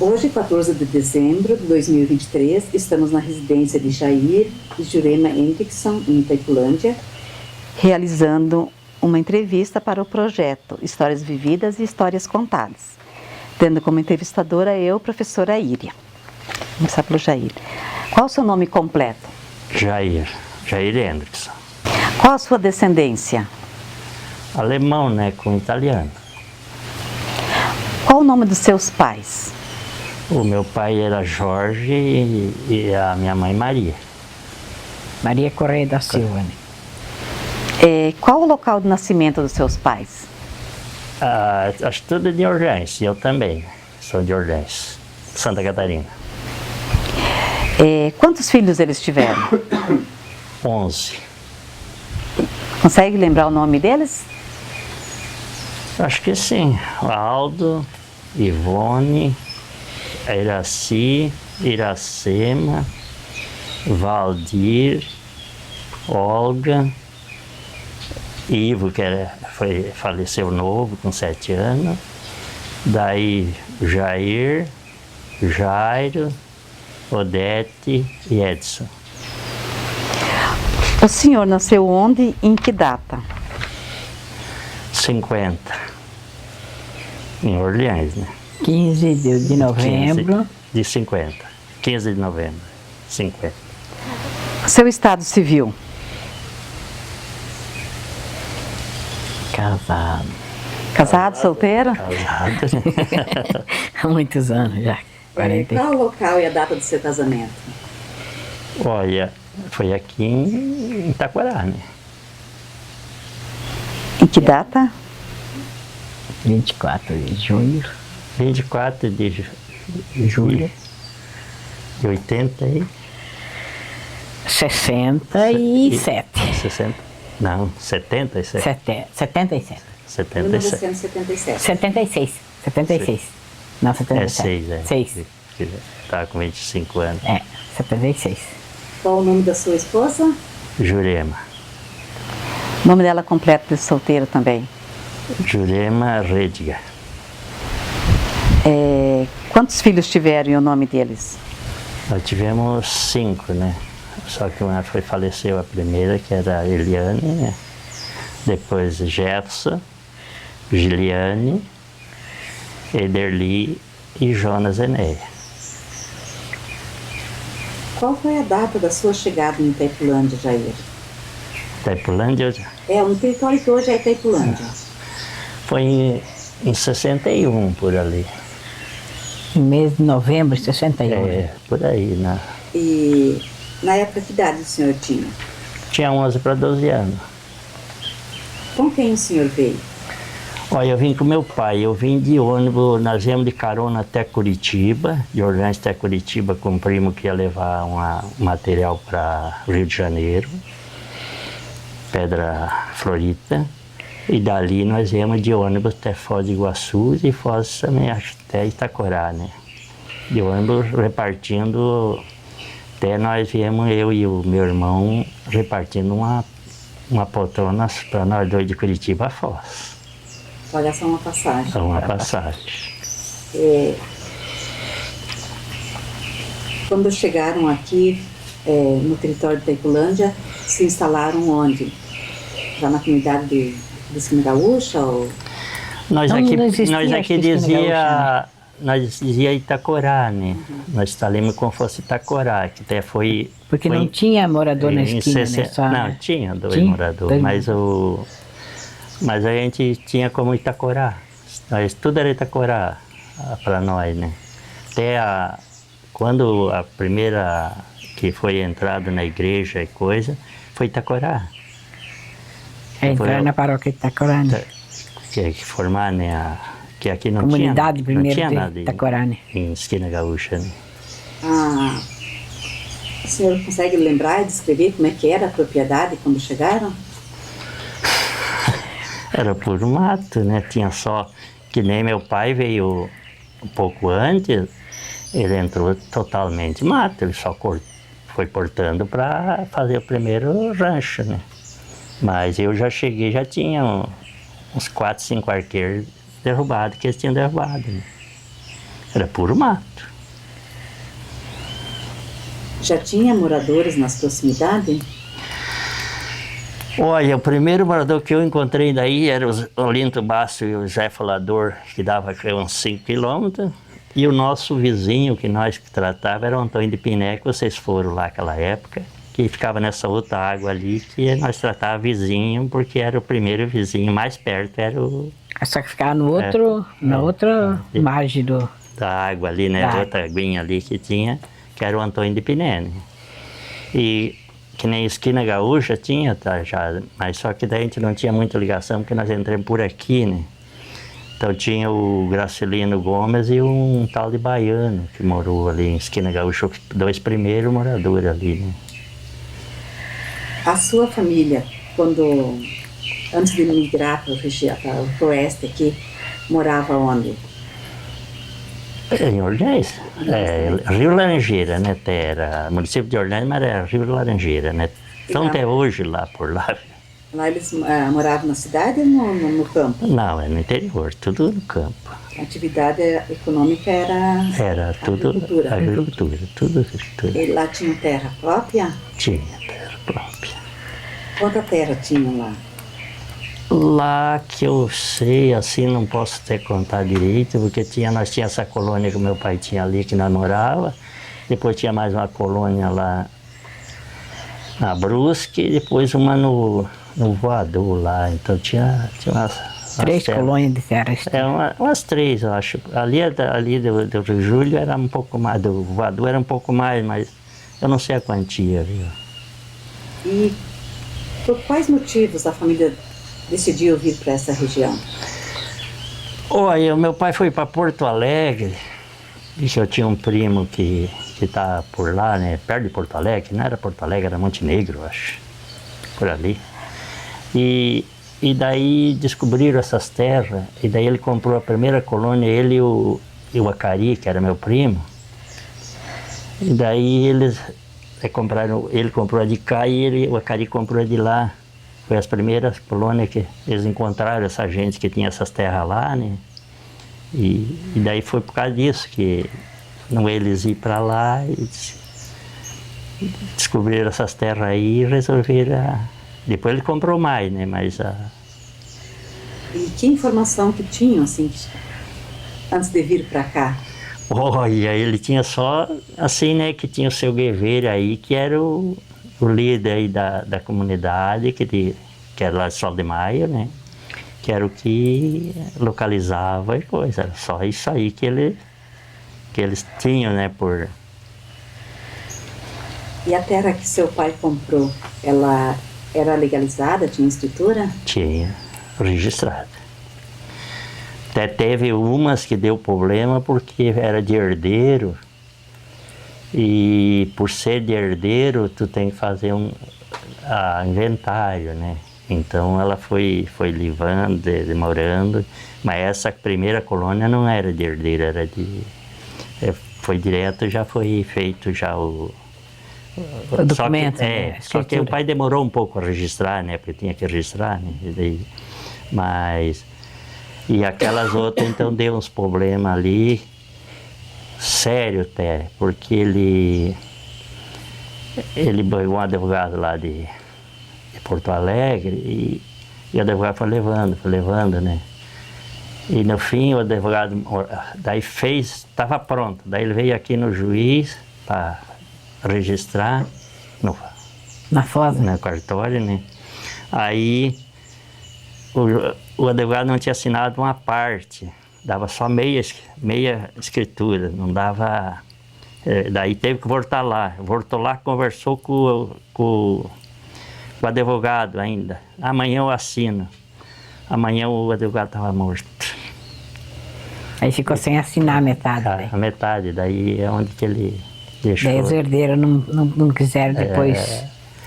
Hoje, 14 de dezembro de 2023, estamos na residência de Jair e Jurema Hendrickson, em Itaipulândia, realizando uma entrevista para o projeto Histórias Vividas e Histórias Contadas, tendo como entrevistadora eu, professora Íria. Vamos começar pelo Jair. Qual o seu nome completo? Jair Hendrickson. Qual a sua descendência? Alemão, né, com italiano. Qual o nome dos seus pais? O meu pai era Jorge e a minha mãe Maria. Maria Correia da Silva, né? Qual o local de nascimento dos seus pais? Acho que tudo de Orleans, eu também sou de Orleans, Santa Catarina. Quantos filhos eles tiveram? 11. Consegue lembrar o nome deles? Acho que sim. Aldo, Ivone, Iraci, Iracema, Valdir, Olga, Ivo, que faleceu novo, com 7 anos. Daí Jair, Jairo, Odete e Edson. O senhor nasceu onde e em que data? 50. Em Orleans, né? 15 de novembro. 15 de 50. 15 de novembro, 50. Seu estado civil? Casado. Casado, solteiro? Casado. Há muitos anos já. 40. Qual o local e a data do seu casamento? Olha, foi aqui em Itaquará, né? Em que data? 24 de junho. 24 de julho de 80 e... 67. 60, não, 77. 77. 77. 1977. 76. 76. Não, É 77. 6, é. 6. Tá com 25 anos. 76. Qual o nome da sua esposa? Jurema. O nome dela completo de solteiro também. Jurema Rediga. Quantos filhos tiveram e o nome deles? Nós tivemos 5, né? Só que uma faleceu a primeira, que era a Eliane, né? Depois Jefferson, Giliane, Ederli e Jonas Enéia. Qual foi a data da sua chegada em Itaipulândia, Jair? Itaipulândia Um território que hoje é Itaipulândia. foi em 61, por ali. Em mês de novembro de 61. Por aí, né? E na época, que idade o senhor tinha? Tinha 11 para 12 anos. Com quem o senhor veio? Olha, eu vim com meu pai, eu vim de ônibus, nós viemos de carona até Curitiba, de Orleans até Curitiba, com um primo que ia levar um material para Rio de Janeiro, Pedra Florita, e dali nós viemos de ônibus até Foz do Iguaçu e Foz também até Itacorá, né? De ônibus repartindo, até nós viemos, eu e o meu irmão, repartindo uma poltrona para nós dois de Curitiba a Foz. Olha só uma passagem. Uma passagem. Quando chegaram aqui, no território de Itaipulândia, se instalaram onde? Já na comunidade de Cima Gaúcha? Ou... Nós Não, aqui, não existia, nós acho aqui que Cima dizia, Gaúcha, nós dizia Itacorá, né? Nós instalamos como fosse Itacorá, que até foi... Porque foi não tinha morador na em esquina, né? 60 Só, não, né? tinha 2 Tinha? moradores, Dois mas a gente tinha como Itacorá. Tudo era Itacorá para nós, né? Até quando a primeira que foi entrada na igreja e coisa, foi Itacorá. Entrar na paróquia de Itacorá, né? Que formar, né? Que aqui não Comunidade tinha, primeiro não tinha de nada Itacorá, né? em Esquina Gaúcha, né? O senhor consegue lembrar e descrever como é que era a propriedade quando chegaram? Era por mato, né? Tinha só, que nem meu pai veio um pouco antes, ele entrou totalmente mato, ele só foi cortando para fazer o primeiro rancho, né? Mas eu já cheguei, já tinha uns 4, 5 arqueiros derrubados, que eles tinham derrubado, né? Era puro mato. Já tinha moradores nas proximidades? Olha, o primeiro morador que eu encontrei daí era o Olinto Basso e o Zé Falador, que dava uns 5 quilômetros. E o nosso vizinho, que nós tratava, era o Antônio de Piné, que vocês foram lá naquela época, que ficava nessa outra água ali, que nós tratava vizinho, porque era o primeiro vizinho, mais perto era o... Só que ficava no outro, na outra margem da água ali, né? Da Outra aguinha ali que tinha, que era o Antônio de Piné, né? E que nem Esquina Gaúcha tinha, tá, já, mas só que daí a gente não tinha muita ligação, porque nós entramos por aqui, né? Então tinha o Gracilino Gomes e um tal de baiano que morou ali em Esquina Gaúcha, os 2 primeiros moradores ali, né? A sua família, antes de migrar para o oeste aqui, morava onde? Em Ornés, Rio Laranjeira, né? Era município de Ornés, mas era Rio Laranjeira, né? Então até hoje lá por lá. Lá eles moravam na cidade ou no campo? Não, é no interior, tudo no campo. A atividade econômica era tudo agricultura. Tudo agricultura. E lá tinha terra própria? Tinha terra própria. Quanta terra tinha lá? Lá que eu sei, assim, não posso até contar direito, porque nós tínhamos essa colônia que meu pai tinha ali, que nós morava. Depois tinha mais uma colônia lá na Brusque, e depois uma no Voador lá. Então tinha umas 3 colônias de terra. Umas 3, eu acho. Ali do Rio Júlio era um pouco mais, do Voador era um pouco mais, mas eu não sei a quantia, viu? E por quais motivos a família decidiu vir para essa região? Olha, meu pai foi para Porto Alegre, e eu tinha um primo que tá por lá, né, perto de Porto Alegre, não era Porto Alegre, era Montenegro, eu acho, por ali. E daí descobriram essas terras, e daí ele comprou a primeira colônia, ele e o Acari, que era meu primo. E daí ele comprou a de cá e o Acari comprou a de lá. Foi as primeiras colônias que eles encontraram essa gente que tinha essas terras lá, né? E daí foi por causa disso que eles iam para lá e descobriram essas terras aí e resolveram. Depois ele comprou mais, né? Mas E que informação que tinham, assim, antes de vir para cá? Olha, ele tinha só, assim, né? Que tinha o seu Guevara aí, que era o líder aí da comunidade, que era lá de Sol de Maio, né? Que era o que localizava e coisa. Era só isso aí que eles tinham, né? E a terra que seu pai comprou, ela era legalizada, tinha escritura? Tinha, registrada. Até teve umas que deu problema porque era de herdeiro. E por ser de herdeiro, tu tem que fazer inventário, né? Então ela foi livrando, demorando, mas essa primeira colônia não era de herdeiro, era foi direto, já foi feito já o documento. Só que o pai demorou um pouco a registrar, né? Porque tinha que registrar, né? E aquelas outras, então deu uns problemas ali, sério até, porque ele pegou um advogado lá de Porto Alegre e o advogado foi levando, né? E no fim o advogado daí estava pronto, daí ele veio aqui no juiz para registrar na foto, no cartório, né? Aí o advogado não tinha assinado uma parte, dava só meia escritura, não dava. Daí teve que voltar lá. Voltou lá, conversou com o advogado ainda. Amanhã eu assino. Amanhã o advogado estava morto. Aí ficou sem assinar a metade. A metade, daí é onde que ele deixou. Daí os herdeiros não quiseram depois.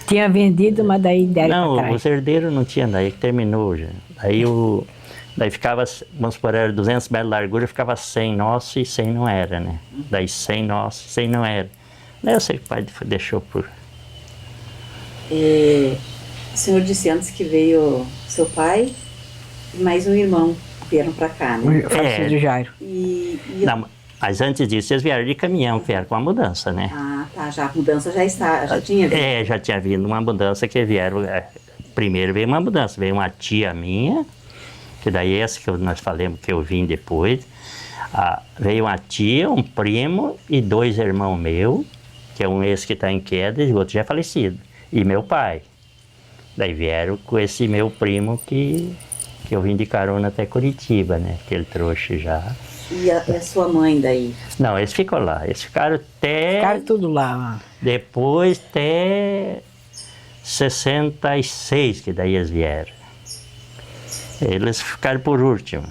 Tinha vendido, mas daí deram não, pra trás. Os herdeiros não tinham, daí que terminou já. Daí ficava, vamos supor, era 200 metros de largura, ficava 100 nosso e 100 não era, né? Daí 100 nosso, 100 não era. Daí eu sei que o pai deixou por... O senhor disse antes que veio seu pai e mais um irmão vieram para cá, né? O falecido Jairo. E Mas antes disso, eles vieram de caminhão, vieram com a mudança, né? Ah, tá, já a mudança já tinha vindo. É, já tinha vindo uma mudança que vieram. Primeiro veio uma mudança, veio uma tia minha, que daí essa que nós falamos que eu vim depois. Veio uma tia, um primo e 2 irmãos meus, que é um esse que está em queda e o outro já é falecido. E meu pai. Daí vieram com esse meu primo que eu vim de carona até Curitiba, né? Que ele trouxe já. E a sua mãe daí? Não, eles ficam lá. Eles ficaram até... Ficaram tudo lá. Depois até 66, que daí eles vieram. Eles ficaram por último.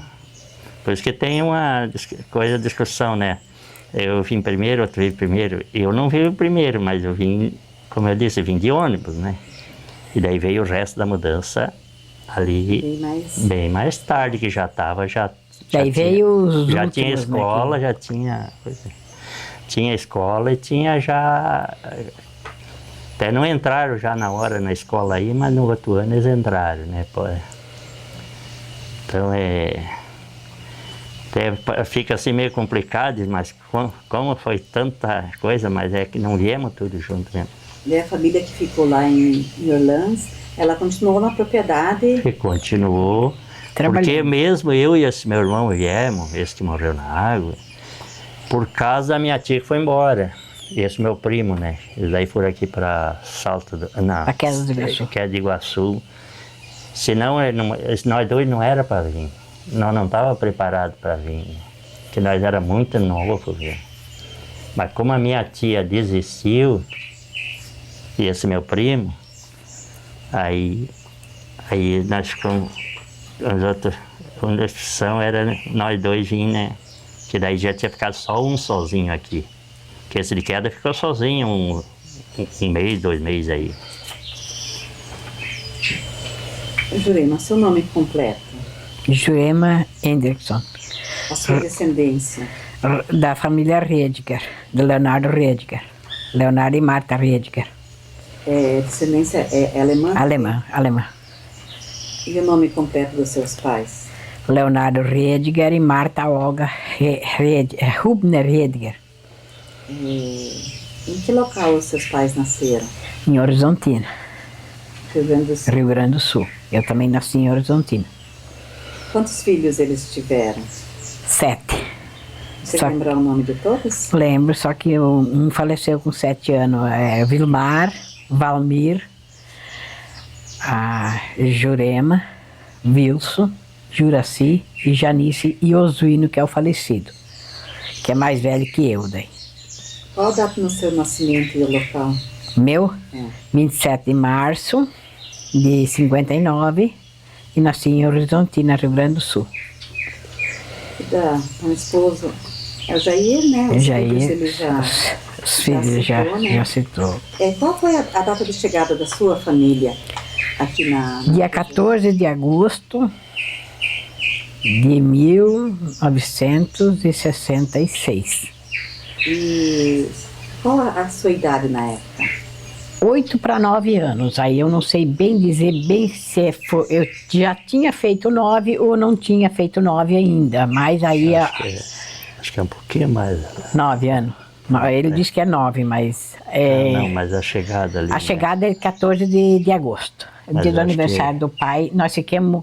Por isso que tem uma coisa de discussão, né? Eu vim primeiro, outro veio primeiro. Eu não vim primeiro, mas eu vim, como eu disse, eu vim de ônibus, né? E daí veio o resto da mudança ali bem mais tarde, que já estava, Daí veio os últimos, já tinha escola, né, já tinha... Tinha escola e tinha já... Até não entraram já na hora na escola aí, mas no outro ano eles entraram, né? Pô, então até fica assim meio complicado, mas como foi tanta coisa, mas é que não viemos tudo junto mesmo. E a família que ficou lá em Orleans, ela continuou na propriedade? E continuou, porque mesmo eu e esse meu irmão viemos, esse que morreu na água, por causa da minha tia que foi embora. E esse meu primo, né? Eles daí foram aqui para Salto do... Não, Queda do Iguaçu. Queda do Iguaçu. Senão, nós dois não era para vir. Nós não estávamos preparados para vir. Porque nós era muito novos, viu? Mas como a minha tia desistiu, e esse meu primo, aí nós ficamos... A opção era nós dois vir, né? Que daí já tinha ficado só um sozinho aqui. Que esse de queda ficou sozinho um mês, 2 meses aí. Jurema, seu nome completo? Jurema Hendrickson. A sua descendência? Da família Rediger, do Leonardo Rediger. Leonardo e Marta Rediger. Descendência é alemã? Alemã. E o nome completo dos seus pais? Leonardo Rediger e Marta Olga Hubner Rediger. Em que local os seus pais nasceram? Em Horizontina, Rio Grande do Sul. Rio Grande do Sul. Eu também nasci em Horizontina. Quantos filhos eles tiveram? 7. Você lembra o nome de todos? Lembro, só que um faleceu com 7 anos. Vilmar, Valmir, a Jurema, Wilson, Juraci e Janice e Oswino, que é o falecido, que é mais velho que eu daí. Qual a data do seu nascimento e o local? Meu? 27 de março de 59 e nasci em Horizontina, Rio Grande do Sul. Um esposo, é o Jair, né? Os Jair, os filhos já citou. Qual foi a data de chegada da sua família aqui na... Dia 14 de agosto de 1966. E qual a sua idade na época? 8 para 9 anos. Aí eu não sei bem dizer eu já tinha feito 9 ou não tinha feito 9 ainda, mas aí... Acho que é um pouquinho mais. 9 anos. Ele disse que é 9, mas... Não, mas a chegada ali... A chegada é 14 de agosto, dia do aniversário do pai. Nós ficamos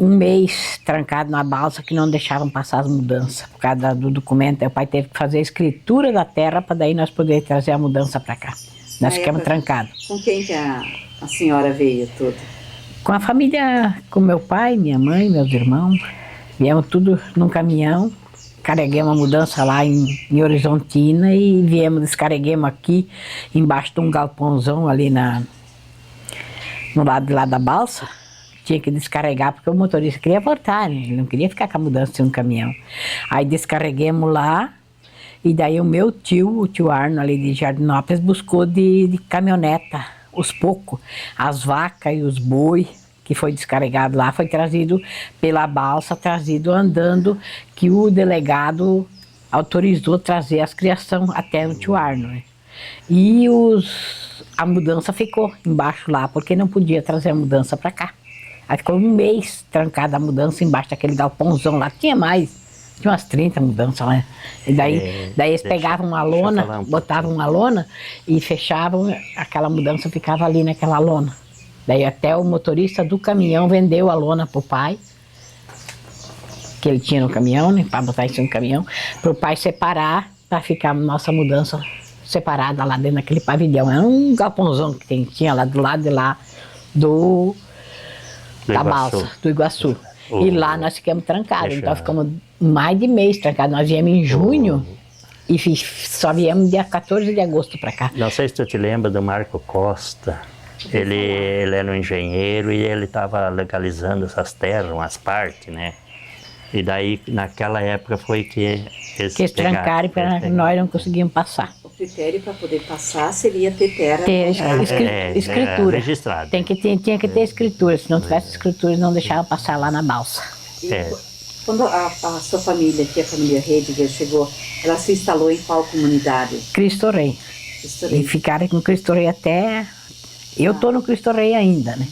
um mês trancado na balsa que não deixavam passar as mudanças. Por causa do documento, o pai teve que fazer a escritura da terra para daí nós poder trazer a mudança para cá. Nós ficamos trancados. Com quem que a senhora veio tudo? Com a família, com meu pai, minha mãe, meus irmãos. Viemos tudo num caminhão. Carreguemos a mudança lá em Horizontina e descarreguemos aqui embaixo de um galpãozão ali no lado de lá da balsa. Tinha que descarregar porque o motorista queria voltar, né? Ele não queria ficar com a mudança em um caminhão. Aí descarreguemos lá e daí o meu tio, o tio Arno ali de Jardinópolis, buscou de caminhoneta, os poucos, as vacas e os boi que foi descarregado lá, foi trazido pela balsa, trazido andando, que o delegado autorizou trazer as criação até o tio Arno, né? E a mudança ficou embaixo lá, porque não podia trazer a mudança para cá. Aí ficou um mês trancada a mudança embaixo daquele galpãozão lá, tinha mais Tinha umas 30 mudanças lá. E daí eles pegavam uma lona, botavam uma lona e fechavam, aquela mudança ficava ali naquela lona. Daí até o motorista do caminhão vendeu a lona pro pai, que ele tinha no caminhão, né, para botar isso no caminhão, pro pai separar, para ficar nossa mudança separada lá dentro daquele pavilhão. Era um galpãozão que tinha lá do lado de lá da balsa, do Iguaçu. E lá nós ficamos trancados, então ficamos mais de mês trancados. Nós viemos em junho e só viemos dia 14 de agosto para cá. Não sei se tu te lembra do Marco Costa. Ele era um engenheiro e ele estava legalizando essas terras, umas partes, né? E daí, naquela época, foi que eles trancaram para nós não conseguíamos passar. O critério para poder passar seria ter terra. Ter escritura. Registrada. Tinha que ter escritura, se não tivesse escritura, não deixava passar lá na balsa. Quando a sua família, que é a família Rediger, chegou, ela se instalou em qual comunidade? Cristo Rei. E ficaram com Cristo Rei até... Eu estou no Cristo Rei ainda, né?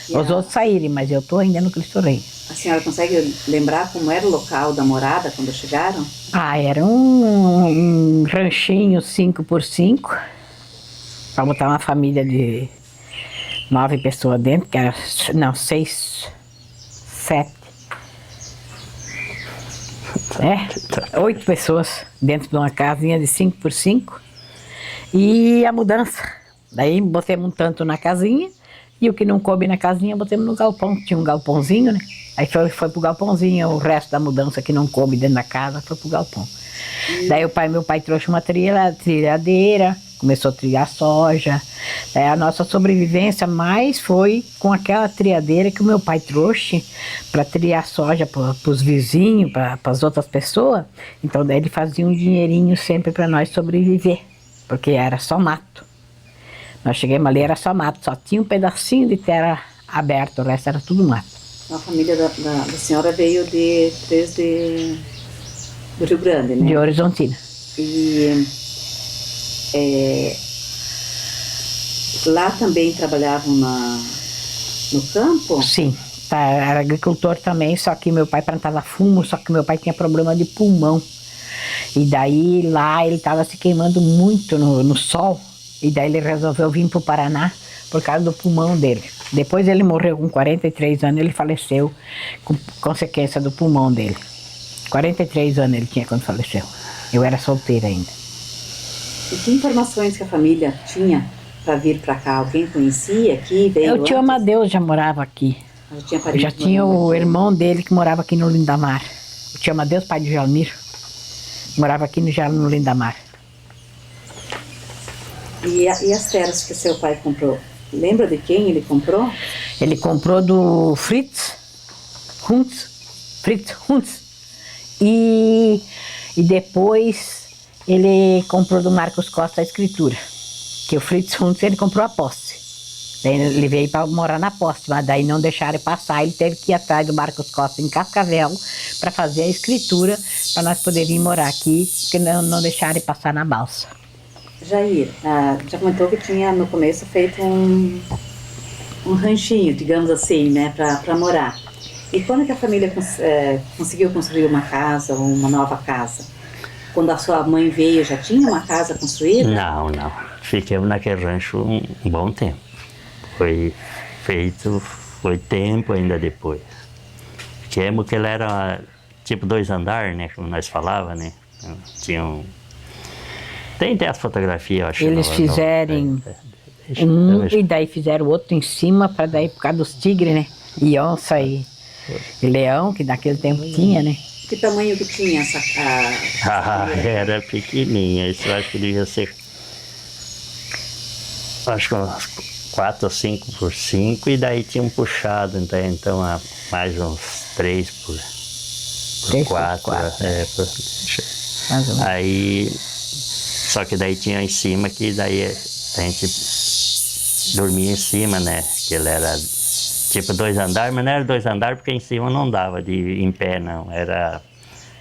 Os outros saíram, mas eu estou ainda no Cristo Rei. A senhora consegue lembrar como era o local da morada quando chegaram? Era um ranchinho 5x5, para botar uma família de 9 pessoas dentro, que era, não, 6, 7. 8 pessoas dentro de uma casinha de 5x5. E a mudança. Daí botamos um tanto na casinha, e o que não coube na casinha, botamos no galpão. Tinha um galpãozinho, né? Aí foi pro galpãozinho, o resto da mudança que não coube dentro da casa foi pro galpão. Daí meu pai trouxe uma trilhadeira, começou a trilhar soja. Daí a nossa sobrevivência mais foi com aquela trilhadeira que o meu pai trouxe para trilhar soja pros vizinhos, para as outras pessoas. Então daí ele fazia um dinheirinho sempre para nós sobreviver, porque era só mato. Nós chegamos ali, era só mato, só tinha um pedacinho de terra aberta, o resto era tudo mato. A família da senhora veio desde do Rio Grande, né? De Horizontina. E lá também trabalhavam no campo? Sim, era agricultor também, só que meu pai plantava fumo, só que meu pai tinha problema de pulmão. E daí lá ele estava se queimando muito no sol, e daí ele resolveu vir para o Paraná por causa do pulmão dele. Depois ele morreu com 43 anos, ele faleceu com consequência do pulmão dele. 43 anos ele tinha quando faleceu. Eu era solteira ainda. E que informações que a família tinha para vir para cá? Alguém conhecia aqui? O tio Amadeu já morava aqui. Já tinha o irmão dele que morava aqui no Lindamar. O tio Amadeu, pai de Jalmir, morava aqui no Lindamar. E as terras que seu pai comprou? Lembra de quem ele comprou? Ele comprou do Fritz Huntz. E depois ele comprou do Marcos Costa a escritura. Que o Fritz Huntz ele comprou a posse. Daí ele veio para morar na posse, mas daí não deixaram ele passar. Ele teve que ir atrás do Marcos Costa em Cascavel para fazer a escritura, para nós podermos morar aqui, porque não deixaram ele passar na balsa. Jair, já comentou que tinha no começo feito um ranchinho, digamos assim, né, para morar. E quando que a família conseguiu construir uma casa ou uma nova casa? Quando a sua mãe veio, já tinha uma casa construída? Não. Fiquemos naquele rancho um bom tempo. Foi tempo ainda depois. Fiquemos que ele era tipo 2 andares, né, como nós falava, né? Tinha Tem as fotografias, eu acho. Eles fizeram e daí fizeram outro em cima, para daí por causa dos tigres, né? E onça e leão, que naquele tempo tinha, né? Que tamanho que tinha essa casa? Era pequenininha, isso eu acho que devia ser, acho que uns 4 ou 5 por 5, e daí tinha um puxado, então mais uns 3 por 4. Aí, só que daí tinha em cima, que daí a gente dormia em cima, né? Que ele era tipo 2 andares, mas não era 2 andares porque em cima não dava em pé, não. Era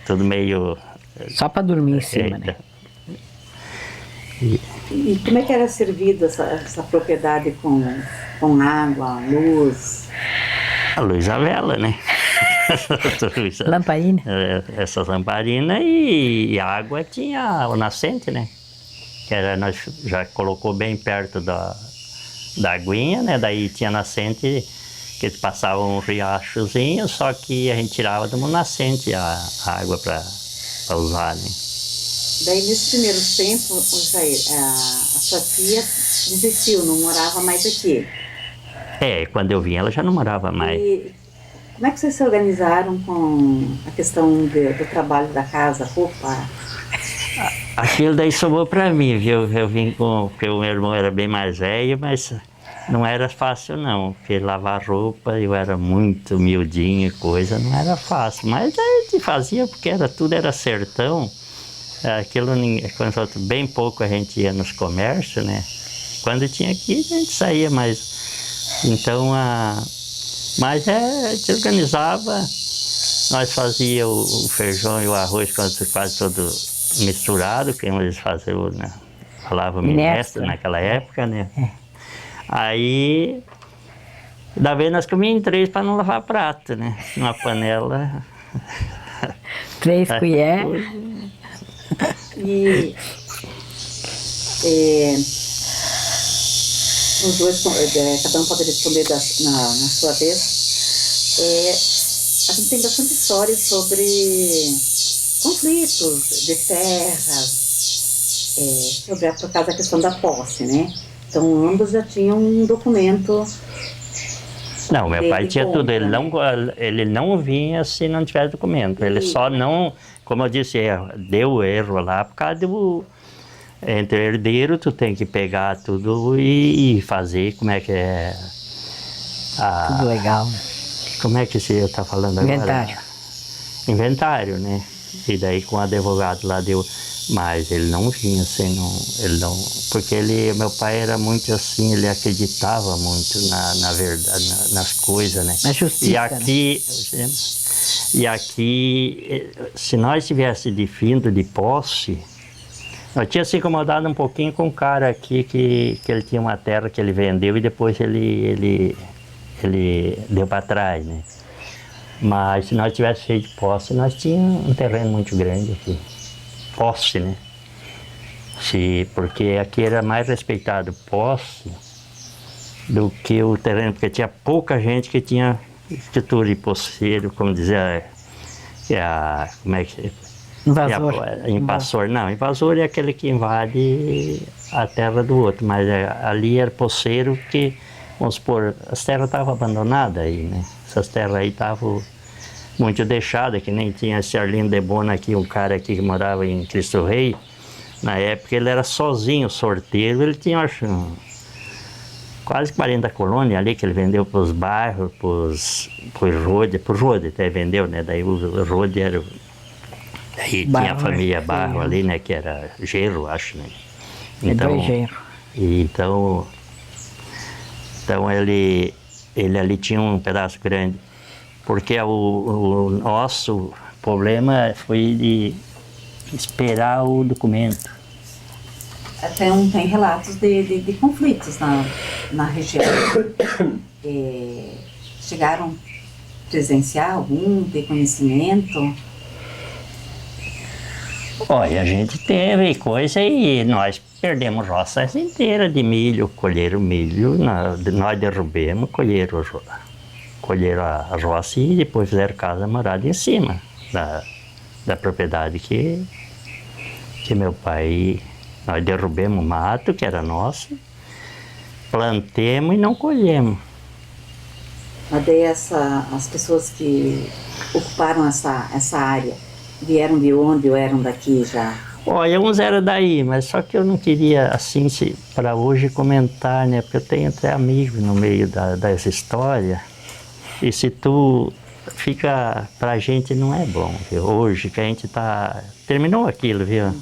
tudo meio... Só para dormir em cima, né? E como é que era servida essa propriedade com água, luz? A luz à vela, né? Lamparina. Essas lamparinas e a água tinha o nascente, né? Que era, nós já colocou bem perto da aguinha, né? Daí tinha nascente que eles passavam um riachozinho, só que a gente tirava de uma nascente a água para usar, né? Daí, nesses primeiros tempos, Jair, a sua tia desistiu, não morava mais aqui. Quando eu vim ela já não morava mais. E como é que vocês se organizaram com a questão do trabalho da casa, roupa? Aquilo daí sobrou para mim, viu? Eu vim porque o meu irmão era bem mais velho, mas não era fácil não, porque lavar roupa, eu era muito humildinho e coisa, não era fácil. Mas a gente fazia porque tudo era sertão. Aquilo, quando bem pouco a gente ia nos comércios, né? Quando tinha aqui, a gente saía, mas... Então, mas a gente organizava, nós fazíamos o feijão e o arroz quase todo misturado, que eles faziam, né? Falavam minestra naquela época, né? Aí, da vez nós comíamos em 3 para não lavar prato, né? Uma panela... 3 colheres. E os dois, cada um pode responder na sua vez. A gente tem bastante histórias sobre conflitos de terras, por causa da questão da posse, né? Então, ambos já tinham um documento. Não, meu pai tinha tudo. Ele não vinha se não tivesse documento. Ele só não, como eu disse, deu erro lá por causa do... Entre herdeiro, tu tem que pegar tudo e fazer, como é que é... Tudo legal. Como é que você está falando agora? Inventário. Inventário, né? E daí com o advogado lá deu... Mas ele não vinha assim, porque meu pai era muito assim, ele acreditava muito na verdade, nas coisas, né? Na justiça, né? E aqui, se nós tivéssemos de findo de posse, nós tínhamos se incomodado um pouquinho com um cara aqui que ele tinha uma terra que ele vendeu e depois ele deu para trás, né? Mas se nós tivéssemos feito de posse, nós tínhamos um terreno muito grande aqui. Posse, né? Porque aqui era mais respeitado posse do que o terreno, porque tinha pouca gente que tinha escritura de posseiro, como dizer, como é que... Invasor. Invasor, não, invasor é aquele que invade a terra do outro, mas ali era posseiro que, vamos supor, as terras estavam abandonadas aí, né? Essas terras aí estavam muito deixadas, que nem tinha esse Arlindo de Bona aqui, um cara aqui que morava em Cristo Rei. Na época ele era sozinho, sorteiro, ele tinha, acho, quase 40 colônias ali que ele vendeu para os bairros, para o Rode até vendeu, né? Daí o Rode era... Aí tinha a família Barro ali, né? Que era Gerro, acho, né? Então, então ele ali tinha um pedaço grande. Porque o nosso problema foi de esperar o documento. Tem relatos de conflitos na região. Chegaram a presenciar algum, ter conhecimento? Olha, a gente teve coisa e nós perdemos roças inteiras de milho, colheram milho, nós derrubamos, colheram a roça e depois fizeram casa morada em cima da propriedade que meu pai... Nós derrubamos o mato, que era nosso, plantemos e não colhemos. Mas daí as pessoas que ocuparam essa área, vieram de onde ou eram daqui já? Olha, uns eram daí, mas só que eu não queria, assim, para hoje comentar, né? Porque eu tenho até amigos no meio dessa história. E se tu fica, pra gente não é bom, viu? Hoje que a gente terminou aquilo, viu?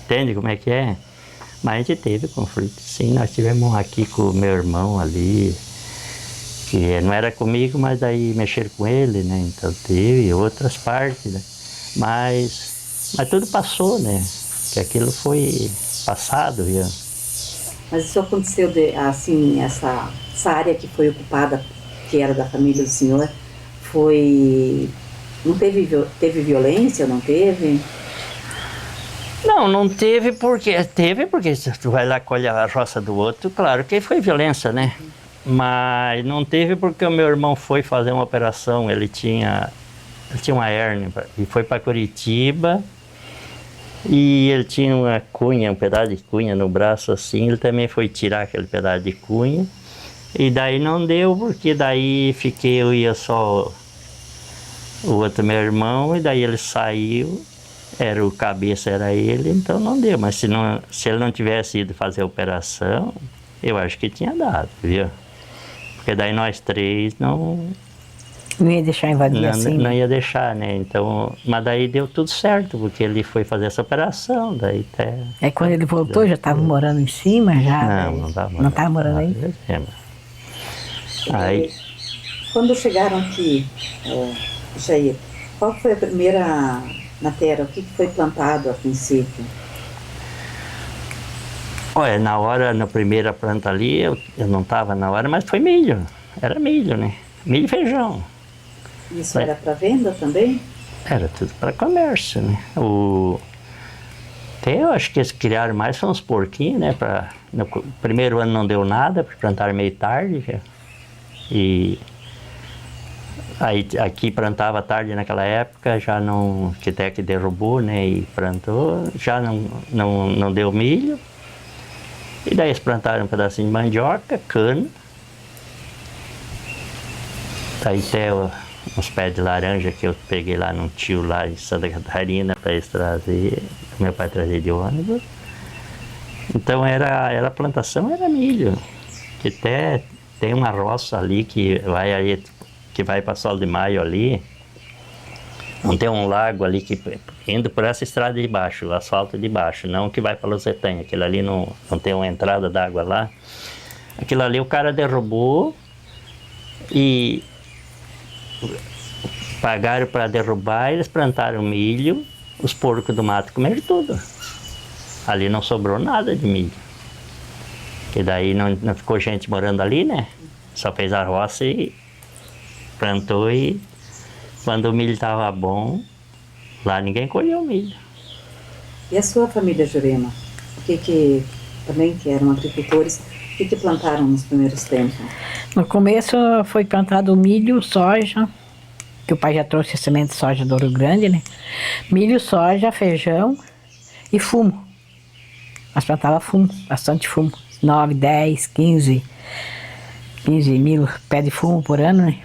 Entende como é que é? Mas a gente teve conflito, sim. Nós tivemos aqui com o meu irmão ali, que não era comigo, mas daí mexeram com ele, né? Então teve outras partes, né? Mas tudo passou, né? Que aquilo foi passado, viu? Mas isso aconteceu, assim, essa área que foi ocupada, que era da família do senhor, foi... Não teve, teve violência, não teve? Não teve porque... Teve porque se tu vai lá colher a roça do outro, claro que foi violência, né? Mas não teve porque o meu irmão foi fazer uma operação, ele tinha uma hérnia e foi para Curitiba e ele tinha uma cunha, um pedaço de cunha no braço assim, ele também foi tirar aquele pedaço de cunha e daí não deu porque daí fiquei eu e só o outro meu irmão e daí ele saiu, era o cabeça, era ele, então não deu, mas se ele não tivesse ido fazer a operação, eu acho que tinha dado, viu? Porque daí nós três não ia deixar invadir assim? Não ia deixar, né? Então, mas daí deu tudo certo, porque ele foi fazer essa operação, daí até... Aí quando ele voltou, já estava morando em cima, já? Não estava morando. Não estava morando aí? Aí... Quando chegaram aqui, Jair, qual foi a primeira na terra? O que foi plantado a princípio? Olha, na primeira planta ali, eu não estava na hora, mas foi milho. Era milho, né? Milho e feijão. Isso era para venda também? Era tudo para comércio, né? Até eu acho que eles criaram mais são os porquinhos, né? No primeiro ano não deu nada, porque plantaram meio tarde. E aí aqui plantava tarde naquela época, já não... Que até que derrubou, né? E plantou, já não deu milho. E daí eles plantaram um pedacinho de mandioca, cana. Daí até uns pés de laranja que eu peguei lá num tio lá em Santa Catarina para eles trazer, meu pai trazia de ônibus. Então a plantação era milho. Que até tem uma roça ali que vai para Sol de Maio ali. Não tem um lago ali que indo por essa estrada de baixo, o asfalto de baixo, não que vai para Lusetanha, aquilo ali não tem uma entrada d'água lá. Aquilo ali o cara derrubou e pagaram para derrubar, eles plantaram milho, os porcos do mato comeram tudo. Ali não sobrou nada de milho. Porque daí não ficou gente morando ali, né? Só fez a roça e plantou e quando o milho estava bom, lá ninguém colheu milho. E a sua família, Jurema? Também que eram agricultores, o que plantaram nos primeiros tempos? No começo foi plantado milho, soja, que o pai já trouxe semente de soja do Rio Grande, né? Milho, soja, feijão e fumo. Nós plantávamos fumo, bastante fumo. 9, 10, 15 mil pés de fumo por ano, né?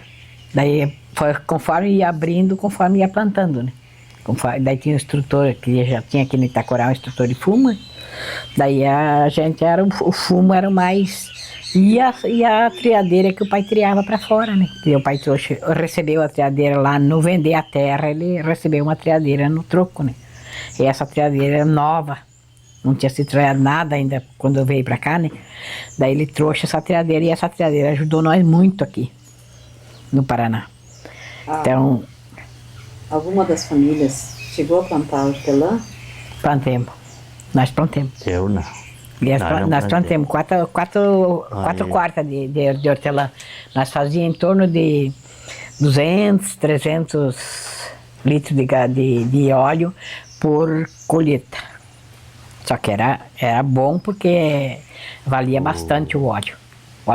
Daí foi conforme ia abrindo, conforme ia plantando, né? Daí tinha um instrutor, que já tinha aqui no Itacorá um instrutor de fumo, né? Daí a gente o fumo era o mais... E a triadeira que o pai triava para fora, né? E o pai recebeu a triadeira lá, no vender a terra, ele recebeu uma triadeira no troco, né? E essa triadeira nova, não tinha se triado nada ainda quando eu veio para cá, né? Daí ele trouxe essa triadeira e essa triadeira ajudou nós muito aqui no Paraná. Então... Alguma das famílias chegou a plantar hortelã? Plantemos. Nós plantemos. Eu não. Nós plantemos quatro quartas de hortelã. Nós fazíamos em torno de 200, 300 litros de óleo por colheita. Só que era bom porque valia bastante o óleo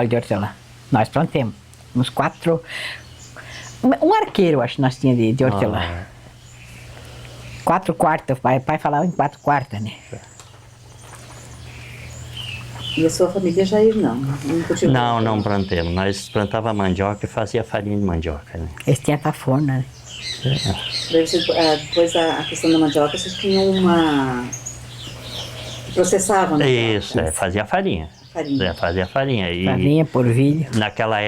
de hortelã. Nós plantemos uns 4... Um arqueiro, acho que nós tínhamos de hortelã. 4 quartas, o pai falava em 4 quartas, né? E a sua família Jair não? Não plantemos. Nós plantava mandioca e fazia farinha de mandioca, né? Eles tinham taforna, né? Depois a questão da mandioca, vocês tinham uma... processavam, né? Isso, fazia farinha. Fazia farinha. E farinha, polvilho. Naquela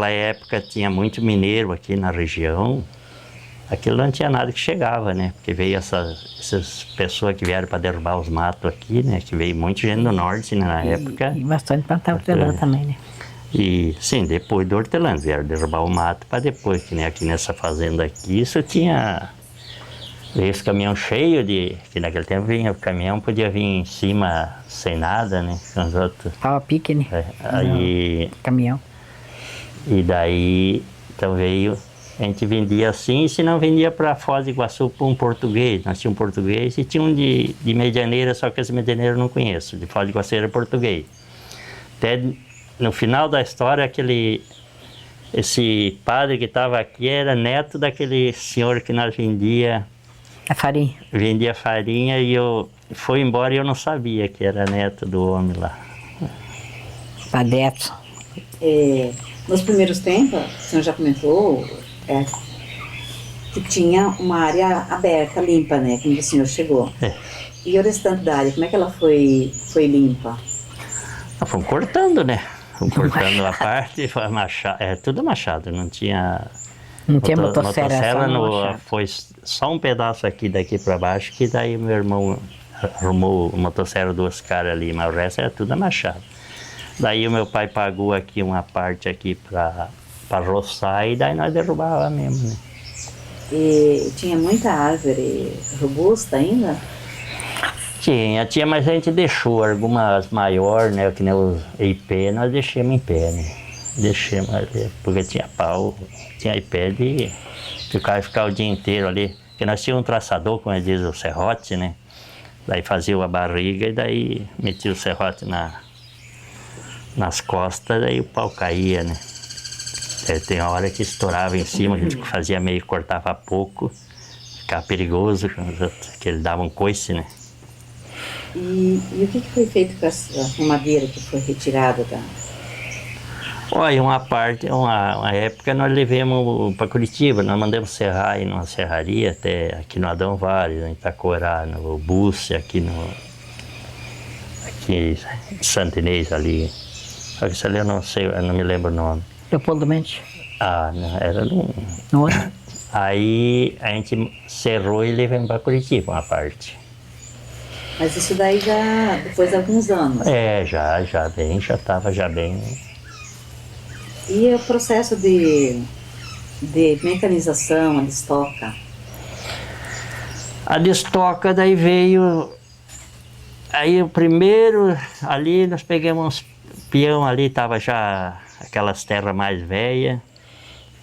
época tinha muito mineiro aqui na região. Aquilo não tinha nada que chegava, né? Porque veio essas pessoas que vieram para derrubar os matos aqui, né? Que veio muita gente do norte, né, na época. E bastante plantar hortelã também, né? E sim, depois do hortelã, vieram derrubar o mato para depois, que nem aqui nessa fazenda aqui, isso tinha... Esse caminhão cheio que naquele tempo vinha, o caminhão podia vir em cima sem nada, né? Com os outros. Pau a pique, né? Aí... Caminhão. E daí, então veio, a gente vendia assim, e se não vendia para Foz do Iguaçu para um português. Nós tínhamos um português e tinha um de Medianeira, só que esse Medianeira eu não conheço, de Foz do Iguaçu era português. Até no final da história, esse padre que estava aqui era neto daquele senhor que nós vendia farinha e foi embora e eu não sabia que era neto do homem lá. Padeto. Nos primeiros tempos, o senhor já comentou que tinha uma área aberta, limpa, né, quando o senhor chegou. E o restante da área, como é que ela foi limpa? Fomos cortando, né? Fomos cortando a parte, foi machado, tudo machado, não tinha... Não tinha motosserra, foi só um pedaço aqui, daqui para baixo, que daí meu irmão arrumou motosserra 2 caras ali, mas o resto era tudo machado. Daí o meu pai pagou aqui uma parte aqui para roçar e daí nós derrubava mesmo, né? E tinha muita árvore robusta ainda? Tinha, mas a gente deixou algumas maiores, né, que nem os IP, nós deixamos em pé, né? Deixamos ali, porque tinha pau, tinha IP de ficar o dia inteiro ali. Porque nós tínhamos um traçador, como diz o serrote, né? Daí fazia a barriga e daí metia o serrote nas costas, daí o pau caía, né? Tem hora que estourava em cima, a gente fazia meio, cortava pouco, ficava perigoso, que ele dava um coice, né? E o que foi feito com a madeira que foi retirada da... Olha, uma época nós levamos para Curitiba, nós mandamos serrar aí numa serraria, até aqui no Adão Vale, em Itacorá, no Busse, aqui em Santa Inês ali. Só que isso ali eu não sei, eu não me lembro o nome. Leopoldo Mendes. Não, era no... Onde? Aí a gente serrou e levamos para Curitiba uma parte. Mas isso daí já depois de alguns anos? Já estava bem. E o processo de mecanização, a destoca? A destoca daí veio... Aí o primeiro, ali nós pegamos uns peão ali, tava já aquelas terras mais velhas.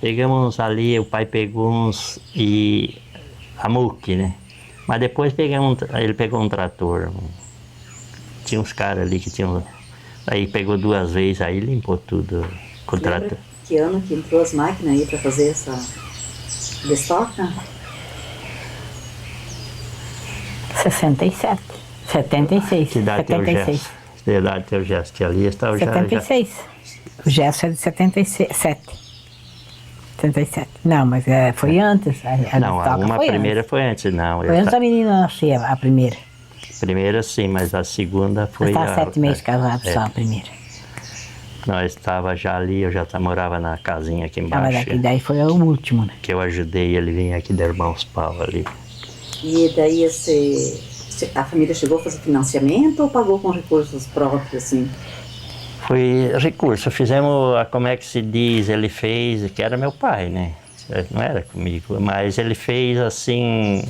Pegamos ali, o pai pegou uns e a muque, né? Mas depois ele pegou um trator. Tinha uns caras ali que tinham... Aí pegou 2 vezes, aí limpou tudo com o trator. Que ano que entrou as máquinas aí para fazer essa destoca? 67. 76. Que idade tem o Gesso? Que idade tem o Gesso? Que ali estava já... 76. O Gesso é de 77. 77. Não, mas foi antes. Não, a primeira foi antes, não. Foi antes da menina nascer, a primeira. Primeira sim, mas a segunda foi... Eu estava 7 meses casado só, a primeira. Nós estava já ali, eu já morava na casinha aqui embaixo. Mas daqui daí foi o último, né? Que eu ajudei ele vir aqui derrubar uns pau ali. E daí a família chegou a fazer financiamento ou pagou com recursos próprios, assim? Foi recurso, fizemos, como é que se diz, ele fez, que era meu pai, né? Não era comigo, mas ele fez assim,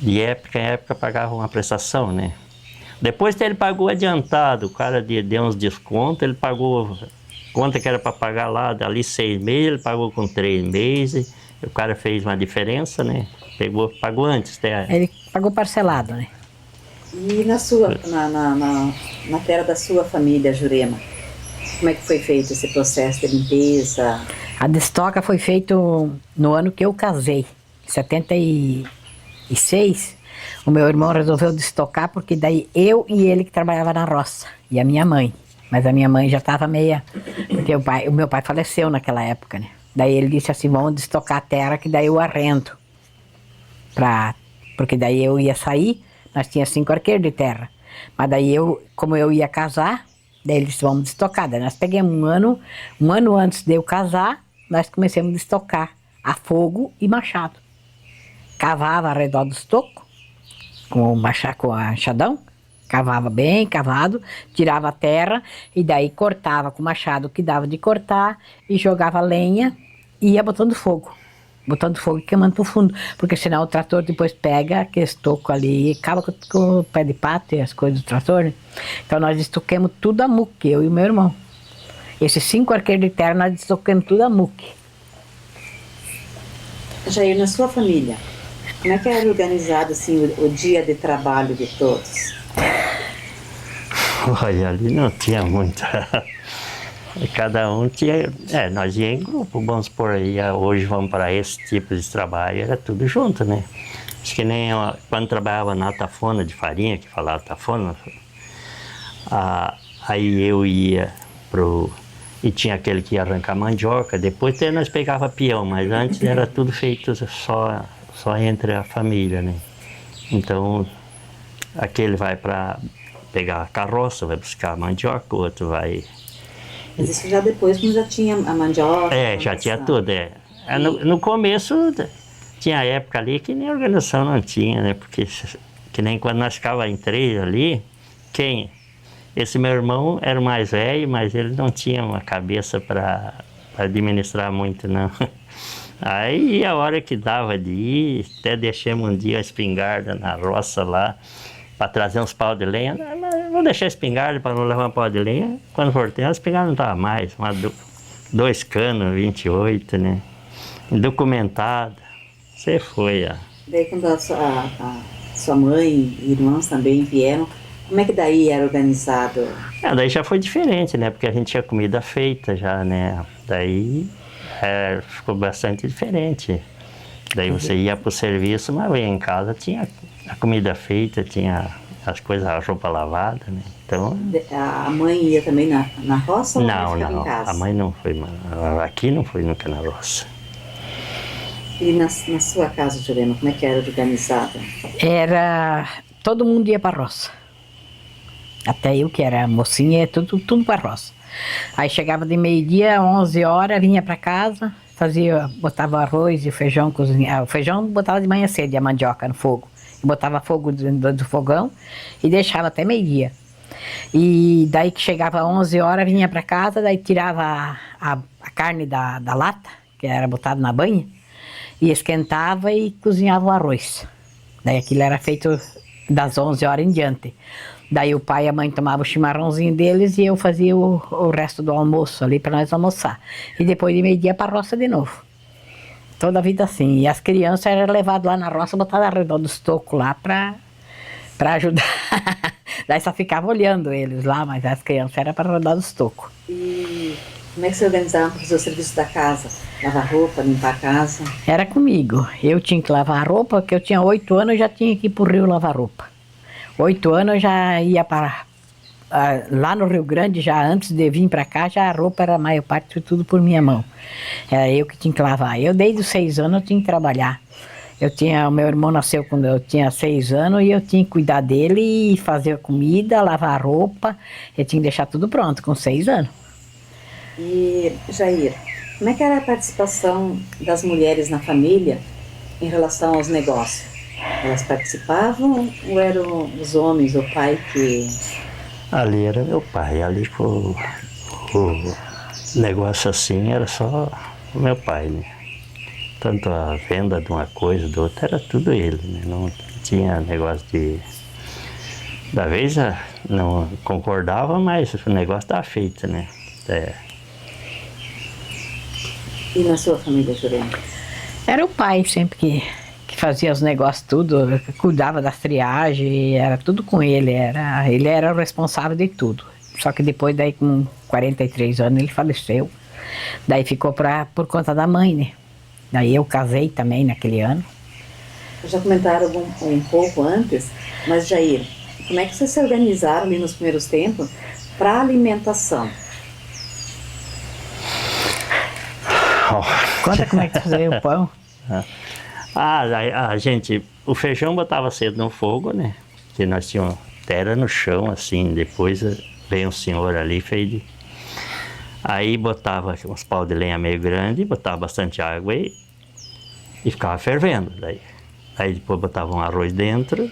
de época em época pagava uma prestação, né? Depois ele pagou adiantado, o cara deu uns descontos, ele pagou, conta que era para pagar lá, dali 6 meses, ele pagou com 3 meses, o cara fez uma diferença, né? Pagou antes. Ele pagou parcelado, né? E na terra da sua família, Jurema, como é que foi feito esse processo de limpeza? A destoca foi feito no ano que eu casei, em 76. O meu irmão resolveu destocar porque daí eu e ele que trabalhava na roça, e a minha mãe. Mas a minha mãe já estava meia... Porque o meu pai faleceu naquela época, né? Daí ele disse assim, vamos destocar a terra que daí eu arrendo. Porque daí eu ia sair, nós tínhamos 5 arqueiros de terra. Mas daí como eu ia casar, daí eles disse, vamos destocar. Daí nós pegamos um ano antes de eu casar, nós começamos a destocar a fogo e machado. Cavava ao redor do estoco, com o enxadão, cavava bem cavado, tirava a terra e daí cortava com o machado que dava de cortar e jogava lenha e ia botando fogo e queimando pro fundo, porque senão o trator depois pega aquele estoco ali e acaba com o pé de pato e as coisas do trator, né? Então nós estoquemos tudo a muque, eu e o meu irmão. Esses 5 arqueiros de terra nós deslocamos tudo a muque. Jair, na sua família, como é que era organizado assim, o dia de trabalho de todos? Olha, ali não tinha muita. Cada um tinha. Nós íamos em grupo, vamos por aí. Hoje vamos para esse tipo de trabalho, era tudo junto, né? Acho que nem quando trabalhava na tafona de farinha, que falava tafona, aí eu ia pro. E tinha aquele que ia arrancar mandioca, depois até nós pegava peão, mas antes era tudo feito só entre a família, né? Então, aquele vai para pegar a carroça, vai buscar a mandioca, o outro vai. Mas isso já depois, quando já tinha a mandioca? Já tinha tudo, No começo, tinha época ali que nem organização não tinha, né? Porque, que nem quando nós ficávamos em 3 ali, esse meu irmão era o mais velho, mas ele não tinha uma cabeça para administrar muito, não. Aí, a hora que dava de ir, até deixamos um dia a espingarda na roça lá, para trazer uns pau de lenha. Vou deixar a espingarda para não levar um pau de lenha. Quando voltei, a espingarda não estava mais. 2 canos, 28, né? Documentada. Você foi, Daí quando a sua mãe e irmãos também vieram, como é que daí era organizado? Daí já foi diferente, né? Porque a gente tinha comida feita já, né? Daí ficou bastante diferente. Daí você ia para o serviço, mas ia em casa, tinha a comida feita, tinha as coisas, a roupa lavada, né? Então... A mãe ia também na roça ou não, em casa? A mãe não foi, aqui não foi nunca na roça. E na sua casa, Jurema, como é que era organizada? Todo mundo ia para a roça. Até eu, que era mocinha, tudo para a roça. Aí chegava de meio-dia, 11 horas, vinha para casa, botava arroz e feijão, cozinhava. O feijão botava de manhã cedo, e a mandioca no fogo. Botava fogo do fogão e deixava até meio-dia. E daí que chegava 11 horas, vinha para casa, daí tirava a carne da lata, que era botada na banha, e esquentava e cozinhava o arroz. Daí aquilo era feito das 11 horas em diante. Daí o pai e a mãe tomavam o chimarrãozinho deles e eu fazia o resto do almoço ali para nós almoçar. E depois de meio-dia para a roça de novo. Toda a vida assim. E as crianças eram levadas lá na roça, botadas ao redor dos tocos lá para ajudar. Daí só ficava olhando eles lá, mas as crianças eram para rodar dos tocos. E como é que você organizava para fazer o serviço da casa? Lavar roupa, limpar a casa? Era comigo. Eu tinha que lavar a roupa, porque eu tinha 8 anos, eu já tinha que ir para o rio lavar roupa. 8 anos eu já ia lá no Rio Grande, já antes de vir para cá, já a roupa era a maior parte tudo por minha mão. Era eu que tinha que lavar. Eu desde os 6 anos eu tinha que trabalhar. O meu irmão nasceu quando eu tinha 6 anos e eu tinha que cuidar dele e fazer a comida, lavar a roupa. Eu tinha que deixar tudo pronto com 6 anos. E, Jair, como é que era a participação das mulheres na família em relação aos negócios? Elas participavam ou eram os homens, o pai que... Ali era meu pai, ali o negócio assim era só o meu pai, né? Tanto a venda de uma coisa, de outra, era tudo ele, né? Não tinha negócio de... Da vez não concordava, mas o negócio estava feito, né? E na sua família, Jurema? Era o pai sempre que fazia os negócios tudo, cuidava das triagens, era tudo com ele, ele era o responsável de tudo. Só que depois, daí com 43 anos, ele faleceu. Daí ficou por conta da mãe, né? Daí eu casei também naquele ano. Já comentaram um pouco antes, mas Jair, como é que vocês se organizaram ali nos primeiros tempos para a alimentação? Conta como é que fazia o pão. A gente, o feijão botava cedo no fogo, né? Porque nós tínhamos terra no chão, assim, depois veio um senhor ali, fez. Aí botava uns pau de lenha meio grande, botava bastante água e ficava fervendo. Aí depois botava um arroz dentro.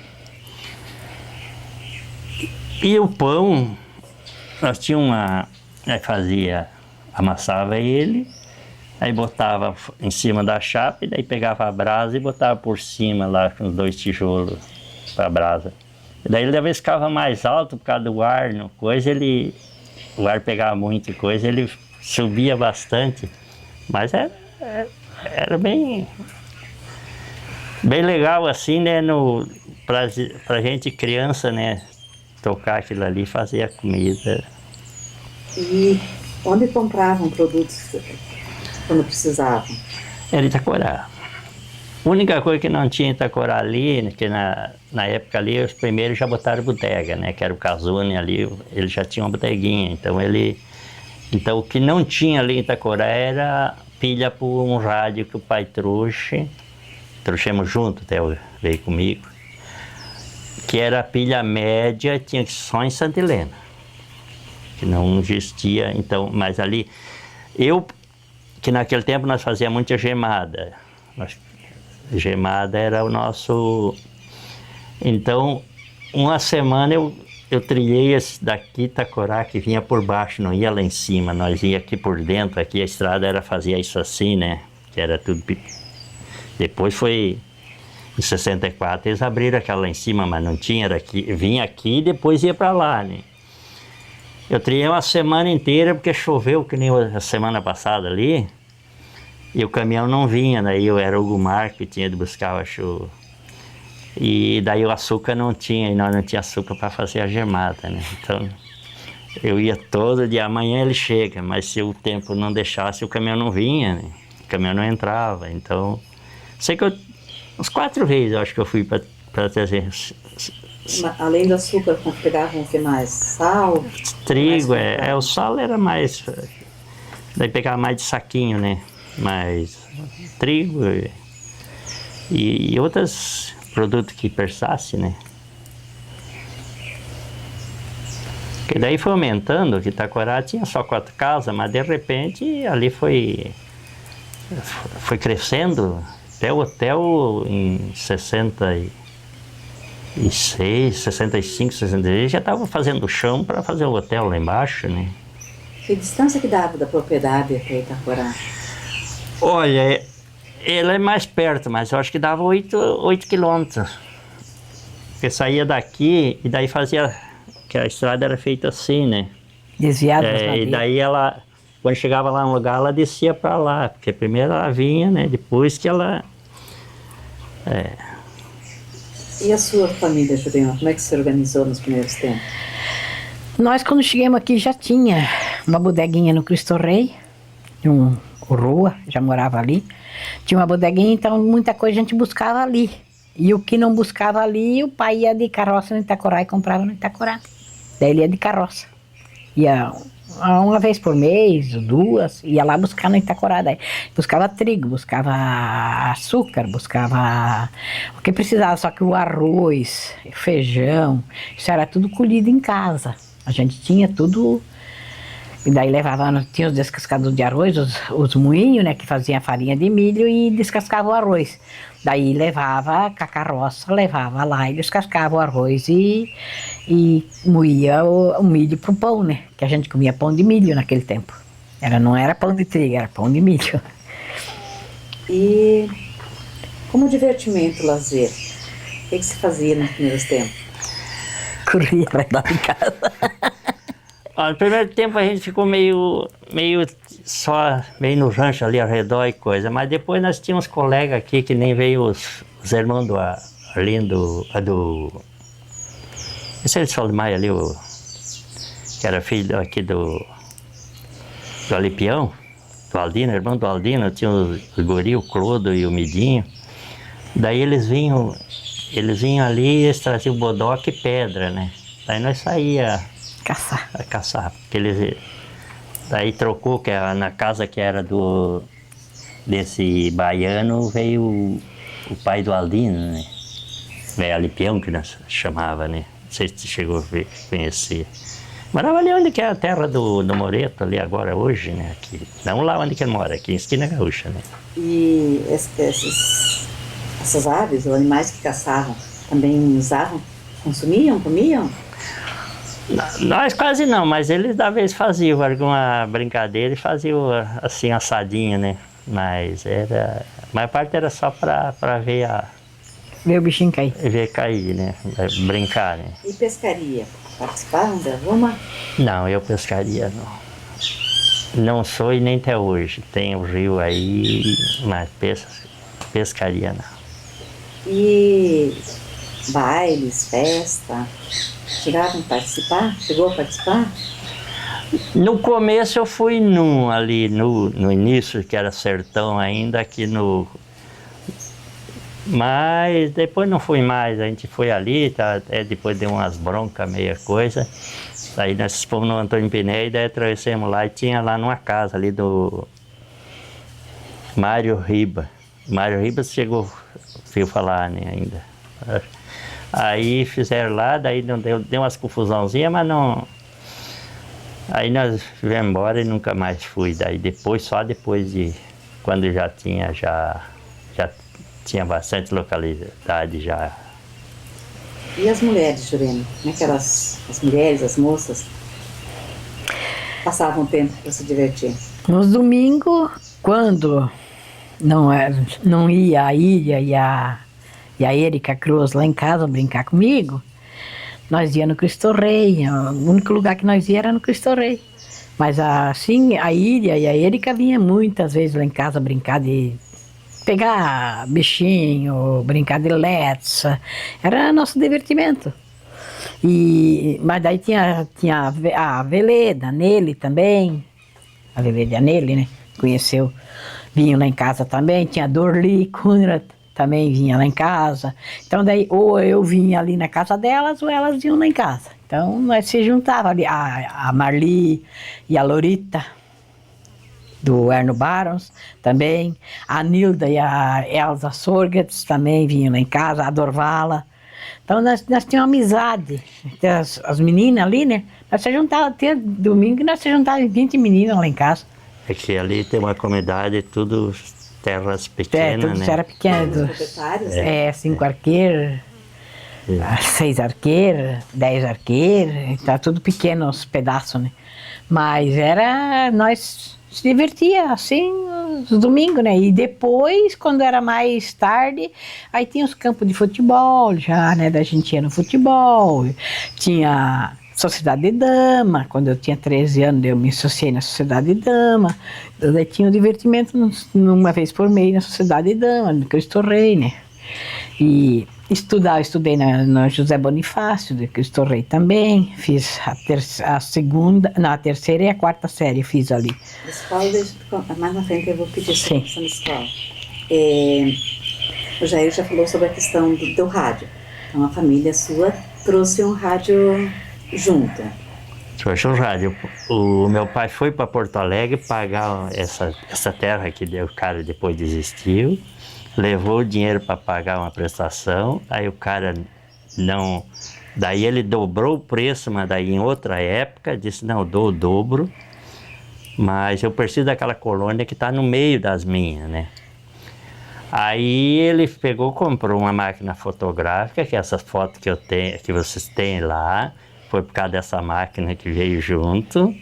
E o pão, nós tínhamos aí amassava ele, aí botava em cima da chapa, e daí pegava a brasa e botava por cima lá com os 2 tijolos para a brasa. E daí ele às vezes ficava mais alto por causa do ar, no coisa, ele o ar pegava muita coisa, ele subia bastante, mas era bem legal assim, né, pra gente criança, né, tocar aquilo ali, fazer a comida. E onde compravam produtos quando precisavam? Era Itacorá. A única coisa que não tinha em Itacorá ali, que na época ali, os primeiros já botaram bodega, né? Que era o Casone ali, ele já tinha uma bodeguinha. Então o que não tinha ali em Itacorá era pilha por um rádio que o pai trouxemos junto, até veio comigo, que era a pilha média, tinha que só em Santa Helena, que não existia, então, mas ali, que naquele tempo nós fazíamos muita gemada, gemada era o nosso, então, uma semana eu trilhei esse daqui, Itacorá, que vinha por baixo, não ia lá em cima, nós ia aqui por dentro, aqui a estrada fazia isso assim, né, que era tudo, depois foi, em 64 eles abriram aquela lá em cima, mas não tinha, era aqui, vinha aqui e depois ia para lá, né. Eu trilhei uma semana inteira porque choveu, que nem a semana passada ali, e o caminhão não vinha, daí eu era o Gumar que tinha de buscar, eu acho, e daí o açúcar não tinha, e nós não tinha açúcar para fazer a gemada, né, então eu ia todo dia, amanhã ele chega, mas se o tempo não deixasse, o caminhão não vinha, né, o caminhão não entrava, então, sei que uns 4 vezes eu acho que eu fui para trazer. Além do açúcar, pegavam o que mais? Sal? Trigo, o sal era mais, daí pegava mais de saquinho, né, mas trigo e outros produtos que persasse, né. Que daí foi aumentando, que Itacorá tinha só 4 casas, mas de repente ali foi crescendo, até o hotel em 66, 65, 66, já estava fazendo o chão para fazer o hotel lá embaixo, né. Que distância que dava da propriedade até Itacorá? Olha, ele é mais perto, mas eu acho que dava 8 quilômetros. Porque saía daqui e daí fazia, que a estrada era feita assim, né. Desviado. E daí ela, quando chegava lá no lugar, ela descia para lá, porque primeiro ela vinha, né, depois que ela... E a sua família, Jurema, como é que se organizou nos primeiros tempos? Nós, quando chegamos aqui, já tinha uma bodeguinha no Cristo Rei, o Rua, já morava ali. Tinha uma bodeguinha, então muita coisa a gente buscava ali. E o que não buscava ali, o pai ia de carroça no Itacorá e comprava no Itacorá. Daí ele ia de carroça. Ia uma vez por mês, 2, ia lá buscar no Itacorá. Daí buscava trigo, buscava açúcar, buscava o que precisava, só que o arroz, feijão, isso era tudo colhido em casa. A gente tinha tudo, e daí levava, tinha os descascadores de arroz, os moinhos, né, que faziam a farinha de milho e descascava o arroz. Daí levava com a carroça, levava lá e descascava o arroz e moía o milho para o pão, né, que a gente comia pão de milho naquele tempo. Não era pão de trigo, era pão de milho. E como divertimento, lazer, o que se fazia nos primeiros tempos? Corria para lá de casa. No primeiro tempo a gente ficou meio no rancho ali ao redor e coisa, mas depois nós tínhamos colegas aqui que nem veio os irmãos do Arlindo, esse é o Sol de Maia ali, que era filho aqui do Alipião, do Aldino, irmão do Aldino, tinha o Guri, o Clodo e o Midinho. Daí eles vinham ali e eles traziam bodoque e pedra, né? Daí nós saía caçar, porque daí trocou, que na casa que era desse baiano, veio o pai do Aldino, né? Veio Alipião, que nós chamava, né? Não sei se você chegou a conhecer. Morava ali onde que é a terra do Moreto, ali agora, hoje, né? Aqui. Não lá onde que ele mora, aqui em Esquina Gaúcha, né? E essas aves, os animais que caçavam, também usavam, consumiam, comiam? Nós quase não, mas eles da vez faziam alguma brincadeira e faziam assim assadinho, né? Mas a maior parte era só para ver ver o bichinho cair. Ver cair, né? Brincar, né? E pescaria? Participaram de alguma? Não, eu pescaria não. Não sou e nem até hoje. Tem o rio aí, mas pescaria não. E bailes, festa? Chegaram a participar? Chegou a participar? No começo eu fui num ali, no início, que era sertão ainda, aqui no... Mas depois não fui mais, a gente foi ali, tá, até depois deu umas broncas, meia coisa. Aí nós fomos no Antônio Piné, daí atravessamos lá e tinha lá numa casa ali do Mário Riba. Mário Ribas chegou, viu falar, né, ainda. Aí fizeram lá, daí não deu umas confusãozinhas, mas não... Aí nós viemos embora e nunca mais fui. Daí depois, só depois de... Quando já tinha bastante localidade já. E as mulheres, Jurema? Como é que elas, as mulheres, as moças, passavam o tempo para se divertir? Nos domingos, quando não ia a Ilha e a Erika Cruz lá em casa brincar comigo, nós ia no Cristo Rei. O único lugar que nós ia era no Cristo Rei. Mas assim, a Ilha e a Erika vinha muitas vezes lá em casa brincar de pegar bichinho, brincar de letsa. Era nosso divertimento. Mas daí tinha a Veleda, Nele também. A Veleda e a Nele, né? Conheceu, vinham lá em casa também. Tinha a Dorli Kunrad, também vinha lá em casa. Então daí ou eu vinha ali na casa delas ou elas vinham lá em casa. Então nós se juntava ali, a Marli e a Lorita, do Erno Barons, também. A Nilda e a Elza Sorgetz também vinham lá em casa, a Dorvala. Então nós tínhamos amizade. As meninas ali, né? Nós se juntávamos, até domingo nós se juntávamos 20 meninas lá em casa. É que ali tem uma comunidade, tudo terras pequenas, tudo né? era pequeno. Proprietários, né? 5 arqueiros, 6 arqueiros, 10 arqueiros, tá tudo pequeno os pedaços, né? Mas nós se divertia assim os domingos, né? E depois, quando era mais tarde, aí tinha os campos de futebol já, né? Da gente ia no futebol, tinha Sociedade de Dama. Quando eu tinha 13 anos, eu me associei na Sociedade de Dama. Eu tinha um divertimento uma vez por mês na Sociedade de Dama, no Cristo Rei, né? E estudei na José Bonifácio, de Cristo Rei também. Fiz a terceira e a quarta série fiz ali. Escola, mais na frente eu vou pedir Sim. sobre a escola. O Jair já falou sobre a questão do rádio. Então a família sua trouxe um rádio junto. Trouxe um rádio. O meu pai foi para Porto Alegre pagar essa terra que o cara depois desistiu. Levou o dinheiro para pagar uma prestação, aí o cara não... Daí ele dobrou o preço, mas daí em outra época disse, não, eu dou o dobro, mas eu preciso daquela colônia que está no meio das minhas, né? Aí ele pegou, comprou uma máquina fotográfica, que é essa foto que eu tenho, que vocês têm lá, foi por causa dessa máquina que veio junto,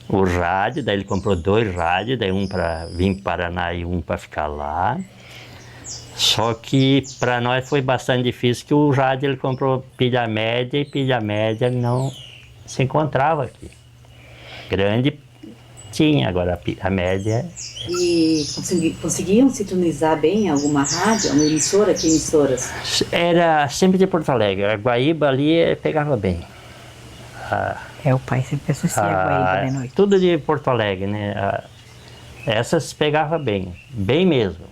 o rádio, daí ele comprou 2 rádios, daí um para vir para Paraná e um para ficar lá. Só que para nós foi bastante difícil, que o rádio ele comprou pilha média e pilha média não se encontrava aqui. Grande tinha, agora a média... E conseguiam sintonizar bem alguma rádio, uma emissora? Que emissoras? Era sempre de Porto Alegre, a Guaíba ali pegava bem. O pai sempre associa a Guaíba de noite. Tudo de Porto Alegre, né? Essas pegava bem, bem mesmo.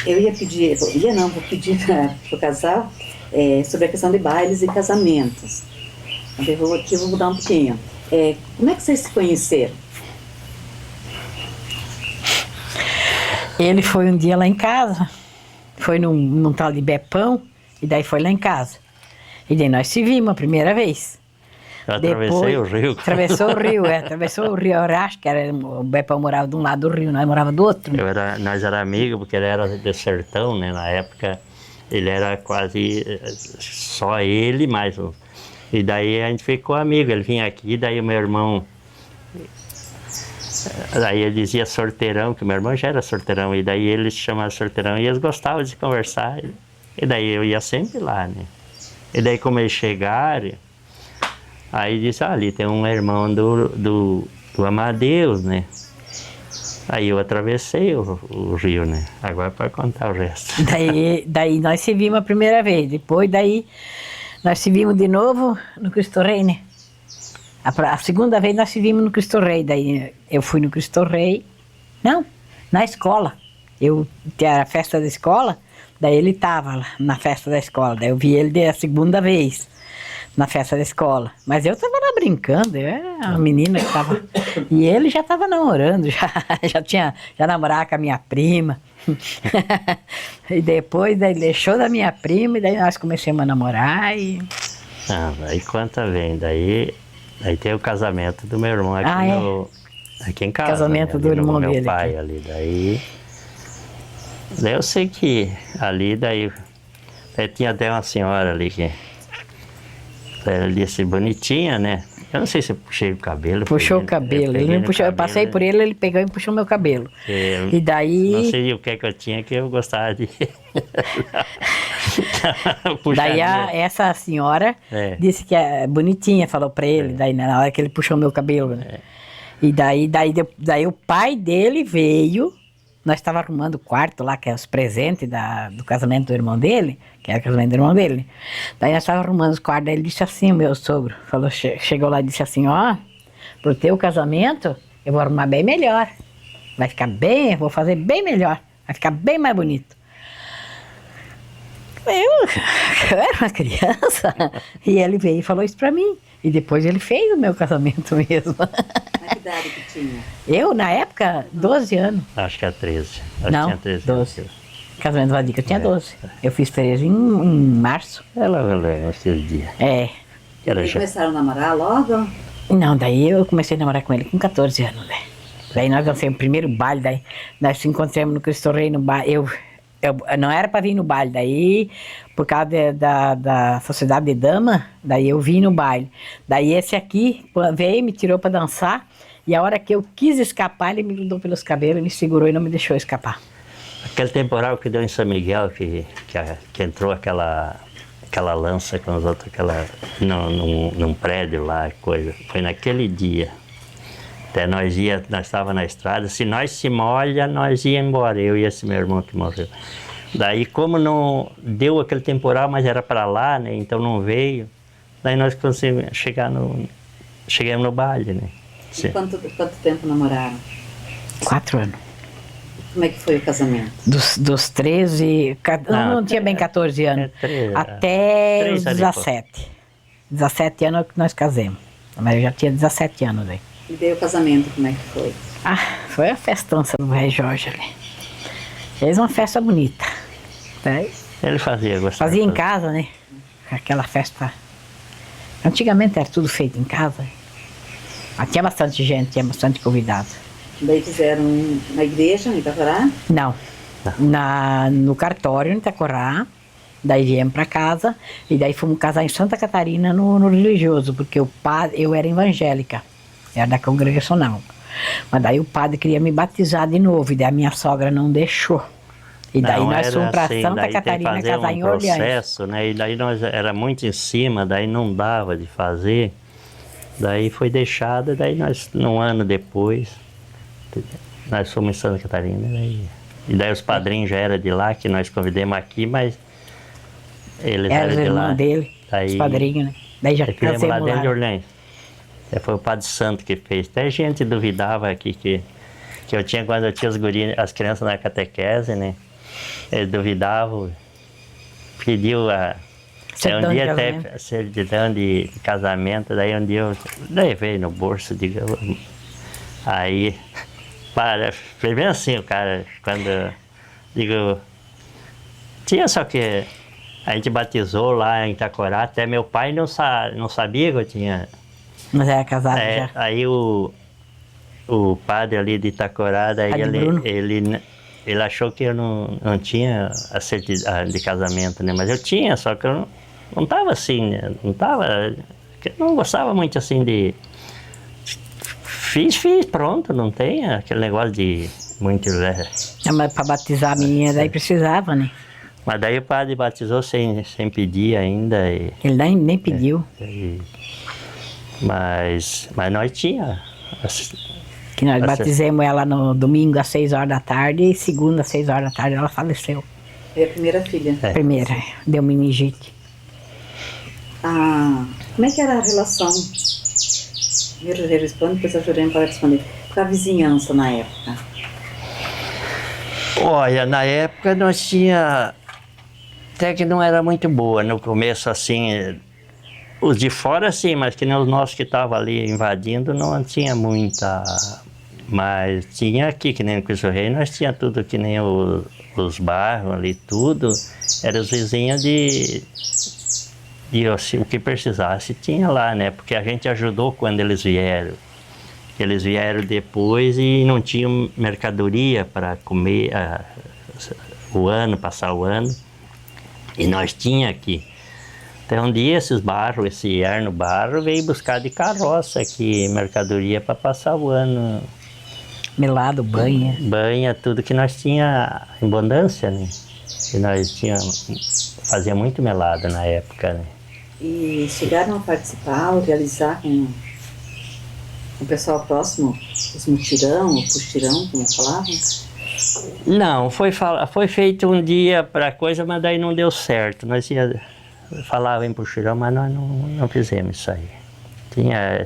Vou pedir para o casal sobre a questão de bailes e casamentos. Eu vou mudar um pouquinho. Como é que vocês se conheceram? Ele foi um dia lá em casa, foi num tal de Bepão, e daí foi lá em casa. E daí nós se vimos a primeira vez. Eu atravessei o rio. Atravessou o rio. Eu acho que o Bepão morava de um lado do rio, nós morava do outro. Né? Nós éramos amigos, porque ele era de sertão, né? Na época ele era quase só ele, mais um. E daí a gente ficou amigo. Ele vinha aqui, daí o meu irmão Aí ele dizia sorteirão, que meu irmão já era sorteirão, e daí eles chamavam sorteirão e eles gostavam de conversar. E daí eu ia sempre lá, né? E daí como eles chegaram, aí disse, ali tem um irmão do Amadeus, né? Aí eu atravessei o rio, né? Agora pode contar o resto. Daí nós se vimos a primeira vez, depois daí nós se vimos de novo no Cristo Rei, né? A segunda vez nós se vimos no Cristo Rei, daí eu fui no Cristo Rei, não, na escola. Eu tinha a festa da escola, daí ele estava lá na festa da escola, daí eu vi ele a segunda vez na festa da escola. Mas eu estava lá brincando, eu era uma menina que estava... E ele já estava namorando, já namorava com a minha prima. E depois daí deixou da minha prima, e daí nós começamos a namorar e... Aí conta vem, daí tem o casamento do meu irmão aqui, aqui em casa. Casamento né? do irmão meu dele. Pai Aqui. ali, daí eu sei que ali daí tinha até uma senhora ali que ela disse bonitinha, né? Eu não sei se eu puxei o cabelo. Puxou o cabelo, ele me puxou, eu passei por ele pegou e puxou meu cabelo. E daí... Não sei o que é que eu tinha que eu gostava de... Daí essa senhora disse que é bonitinha, falou pra ele, daí na hora que ele puxou meu cabelo, né? E daí o pai dele veio, nós estávamos arrumando o quarto lá, que é os presentes do casamento do irmão dele, que era o casamento do irmão dele. Daí nós estávamos arrumando os quartos, daí ele disse assim, o meu sogro, falou, chegou lá e disse assim, ó, pro teu casamento eu vou arrumar bem melhor, vai ficar bem, eu vou fazer bem melhor, vai ficar bem mais bonito. Eu era uma criança, e ele veio e falou isso pra mim, e depois ele fez o meu casamento mesmo. Na que idade que tinha? Eu, na época, 12 anos. Acho que é 13. Não, tinha 13 12. Casamento do Vadica, eu tinha 12. Eu fiz 13 em março. Ela esses dias. É. E começaram a namorar logo? Não, daí eu comecei a namorar com ele com 14 anos, né? Daí nós dançamos o primeiro baile, daí nós se encontramos no Cristo Rei no baile. Eu não era para vir no baile, daí por causa da Sociedade de Dama, daí eu vim no baile. Daí esse aqui veio, me tirou para dançar, e a hora que eu quis escapar, ele me grudou pelos cabelos, me segurou e não me deixou escapar. Aquele temporal que deu em São Miguel, que entrou aquela lança com os outros, num prédio lá, coisa, foi naquele dia. Até nós estávamos na estrada, se nós se molha, nós ia embora, eu e esse meu irmão que morreu. Daí como não deu aquele temporal, mas era para lá, né, então não veio, daí nós conseguimos chegamos no baile, né. E quanto tempo namoraram? 4 anos. Como é que foi o casamento? Dos 13, não tinha bem 14 anos, 13, até os 17. 17 anos que nós casamos, mas eu já tinha 17 anos aí. E daí o casamento, como é que foi? Foi a festança do Rei Jorge ali. Fez uma festa bonita. Né? Ele fazia em casa, né? Aquela festa. Antigamente era tudo feito em casa. Mas tinha bastante gente, tinha bastante convidado. Daí fizeram na igreja, em Itacorá? Não. No cartório, em Itacorá. Daí viemos para casa. E daí fomos casar em Santa Catarina, no religioso. Porque eu era evangélica. Era da congregacional. Mas daí o padre queria me batizar de novo, e daí a minha sogra não deixou. E daí nós fomos para Santa Catarina casar em Orleans. Processo, né? E daí nós era muito em cima, daí não dava de fazer. Daí foi deixado, daí nós, um ano depois, nós fomos em Santa Catarina. E daí os padrinhos já eram de lá, que nós convidamos aqui, mas eles eram de lá. Dele, daí, os padrinhos, né? Daí já casamos lá dentro de Orleans. Foi o Padre Santo que fez. Até gente duvidava aqui que eu tinha, quando eu tinha as crianças na catequese, né? Eles duvidavam, pediu um dia até certidão de casamento, daí um dia eu levei no bolso, digo, aí, foi bem assim o cara, quando, digo, tinha só que a gente batizou lá em Itacorá, até meu pai não sabia que eu tinha... Mas era casado já. Aí o padre ali de Itacorá, daí ele achou que eu não tinha a certidão de casamento, né? Mas eu tinha, só que eu não estava assim, né? Não gostava muito assim de Fiz, pronto, não tem aquele negócio de muito... Mas para batizar a menina daí precisava, né? Mas daí o padre batizou sem pedir ainda. Ele nem pediu. Mas nós tinha. Que nós batizamos ela no domingo às 6 horas da tarde e segunda às 6 horas da tarde ela faleceu. É a primeira filha? É. Primeira, deu meningite. Como é que era a relação? Primeiro eu respondo, depois a Jurema pode responder. Com a vizinhança na época? Olha, na época nós tinha... Até que não era muito boa no começo, assim... Os de fora sim, mas que nem os nossos que estavam ali invadindo não tinha muita... Mas tinha aqui, que nem no Cristo Rei, nós tinha tudo que nem os bairros ali, tudo. Eram os vizinhos assim, o que precisasse tinha lá, né? Porque a gente ajudou quando eles vieram. Eles vieram depois e não tinham mercadoria para comer passar o ano. E nós tinha aqui. Então um dia esses barros, esse Erno Barro veio buscar de carroça aqui mercadoria para passar o ano. Melado, banha. Banha, tudo que nós tinha em abundância, né? E nós fazia muito melado na época, né? E chegaram a participar ou realizar com o pessoal próximo, os mutirão, o puxirão, como falavam? Não, foi feito um dia para coisa, mas daí não deu certo. Nós falava em puxirão, mas nós não fizemos isso aí.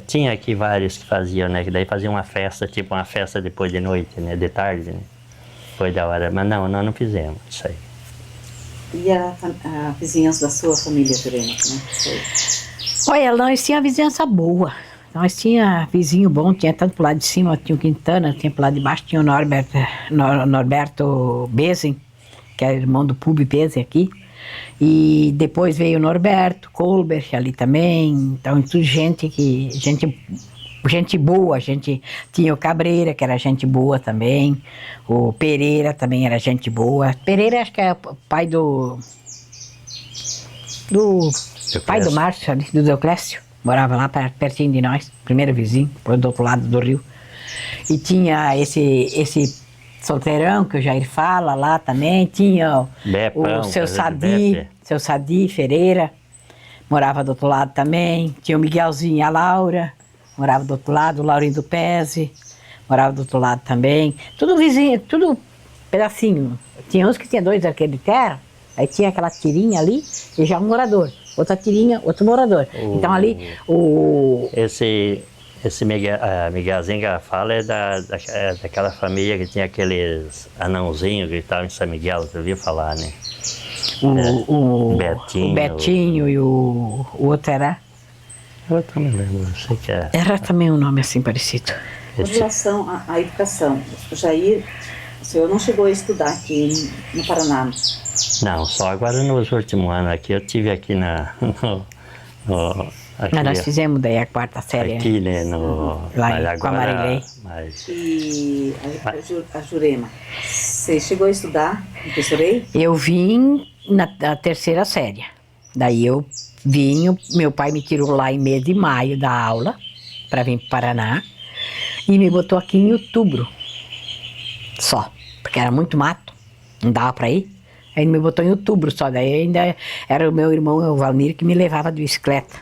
Tinha aqui vários que faziam, né? Que daí faziam uma festa, tipo uma festa depois de noite, né? De tarde, né? Depois da hora. Mas nós não fizemos isso aí. E a vizinhança da sua família, Jurema, como é que foi? Olha, nós tínhamos a vizinhança boa. Nós tinha vizinho bom, tinha tanto pro lado de cima, tinha o Quintana, tinha pro lado de baixo, tinha o Norberto Bezin, que é irmão do Publi Bezin aqui. E depois veio o Norberto Colbert ali também. Então, tudo gente boa. Tinha o Cabreira, que era gente boa também. O Pereira também era gente boa. Pereira acho que é o pai do pai do Márcio, do Deoclésio. Morava lá pertinho de nós, primeiro vizinho, do outro lado do rio. E tinha esse solteirão que o Jair fala lá também. Tinha Bepão, o seu Sadi Ferreira, morava do outro lado também. Tinha o Miguelzinho e a Laura, morava do outro lado. O Laurinho do Pese, morava do outro lado também. Tudo vizinho, tudo pedacinho. Tinha uns que tinha 2 arqueiros de terra, aí tinha aquela tirinha ali e já um morador. Outra tirinha, outro morador. Então ali Esse Miguelzinho que ela fala é daquela família que tinha aqueles anãozinhos que estavam em São Miguel, você ouviu falar, né? O Betinho e o outro era? Eu também lembro, não sei que é. Era também um nome assim parecido. Com relação à educação, o Jair, o senhor não chegou a estudar aqui no Paraná? Não, só agora nos últimos anos aqui, eu tive aqui aqui, Nós fizemos daí a 4ª série. Aqui, né, lá com a Marilei. E a Jurema, você chegou a estudar no Cristo Rei? Eu vim na 3ª série. Daí eu vim, meu pai me tirou lá em mês de maio da aula, para vir para o Paraná, e me botou aqui em outubro, só, porque era muito mato, não dava para ir. Aí ele me botou em outubro só, daí ainda era o meu irmão, o Valmir, que me levava de bicicleta.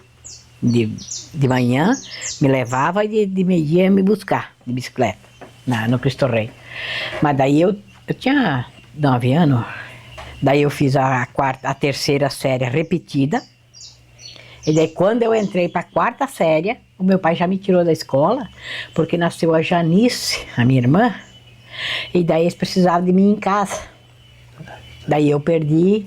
De manhã me levava e de meio-dia ia me buscar de bicicleta no Cristo Rei. Mas daí eu tinha 9 anos, daí eu fiz a 3ª série repetida. E daí quando eu entrei para a 4ª série, o meu pai já me tirou da escola, porque nasceu a Janice, a minha irmã, e daí eles precisavam de mim em casa. Daí eu perdi,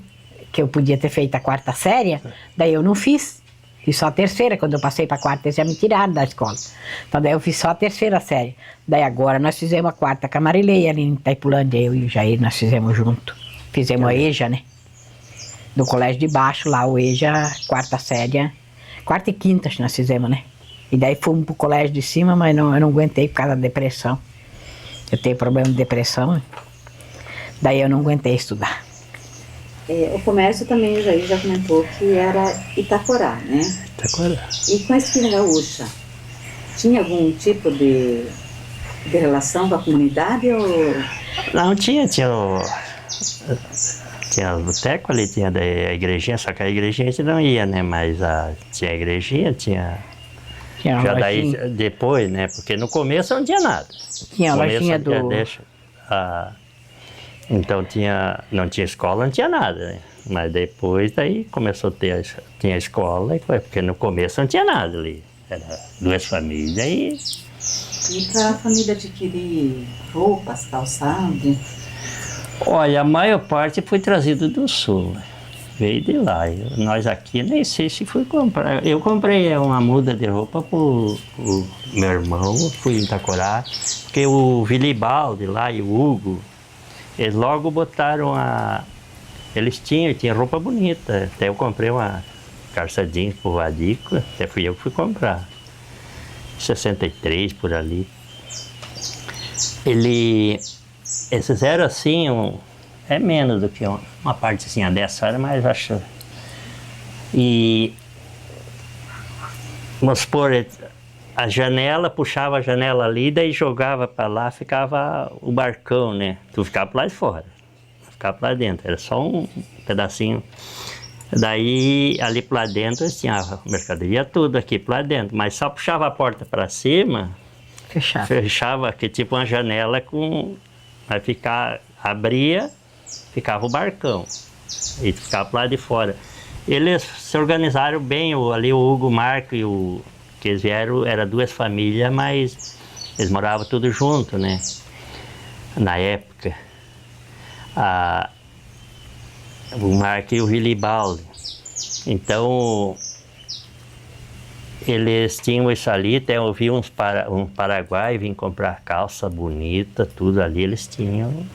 que eu podia ter feito a 4ª série, daí eu não fiz. Fiz só a 3ª, quando eu passei para a 4ª, eles já me tiraram da escola. Então daí eu fiz só a 3ª série. Daí agora nós fizemos a 4ª com a Marilei ali em Itaipulândia, eu e o Jair, nós fizemos junto. Fizemos a EJA, né? Do colégio de baixo, lá o EJA, 4ª série, 4ª e 5ª que nós fizemos, né? E daí fomos pro colégio de cima, mas eu não aguentei por causa da depressão. Eu tenho problema de depressão, daí eu não aguentei estudar. O comércio também, o Jair já comentou que era Itaporá, né? Itaporá. E com a espinha gaúcha, Tinha algum tipo de relação com a comunidade ou... Não tinha o boteco ali, tinha a igrejinha, só que a igrejinha a gente não ia, né? Mas tinha a igrejinha, tinha já daí depois, né? Porque no começo não tinha nada. Tinha a lojinha do... Então não tinha escola, não tinha nada, né? Mas depois daí começou a tinha a escola, porque no começo não tinha nada ali. Era 2 famílias e... E para a família adquirir roupas, calçados? Olha, a maior parte foi trazido do sul, veio de lá. Nós aqui nem sei se fui comprar. Eu comprei uma muda de roupa pro meu irmão, fui em Itacorá, porque o Vilibaldi lá e o Hugo, eles logo botaram eles tinham roupa bonita. Até eu comprei uma calça jeans pro Vadico, até fui eu que fui comprar. 63 por ali. Eles fizeram assim, é menos do que uma parte assim, a 10 horas, mas acho. E vamos supor, a janela, puxava a janela ali, daí jogava para lá, ficava o barcão, né? Tu ficava para lá de fora, ficava para lá dentro, era só um pedacinho. Daí, ali para lá dentro, tinha a mercadoria tudo aqui para lá dentro, mas só puxava a porta para cima, fechava, que tipo uma janela com... Vai ficar, abria, ficava o barcão, e ficava para lá de fora. Eles se organizaram bem, ali o Hugo, o Marco e que eles vieram, era 2 famílias, mas eles moravam tudo junto, né? Na época. O Marco e o Vilibaldi. Então, eles tinham isso ali, até eu vi um Paraguai vir comprar calça bonita, tudo ali eles tinham.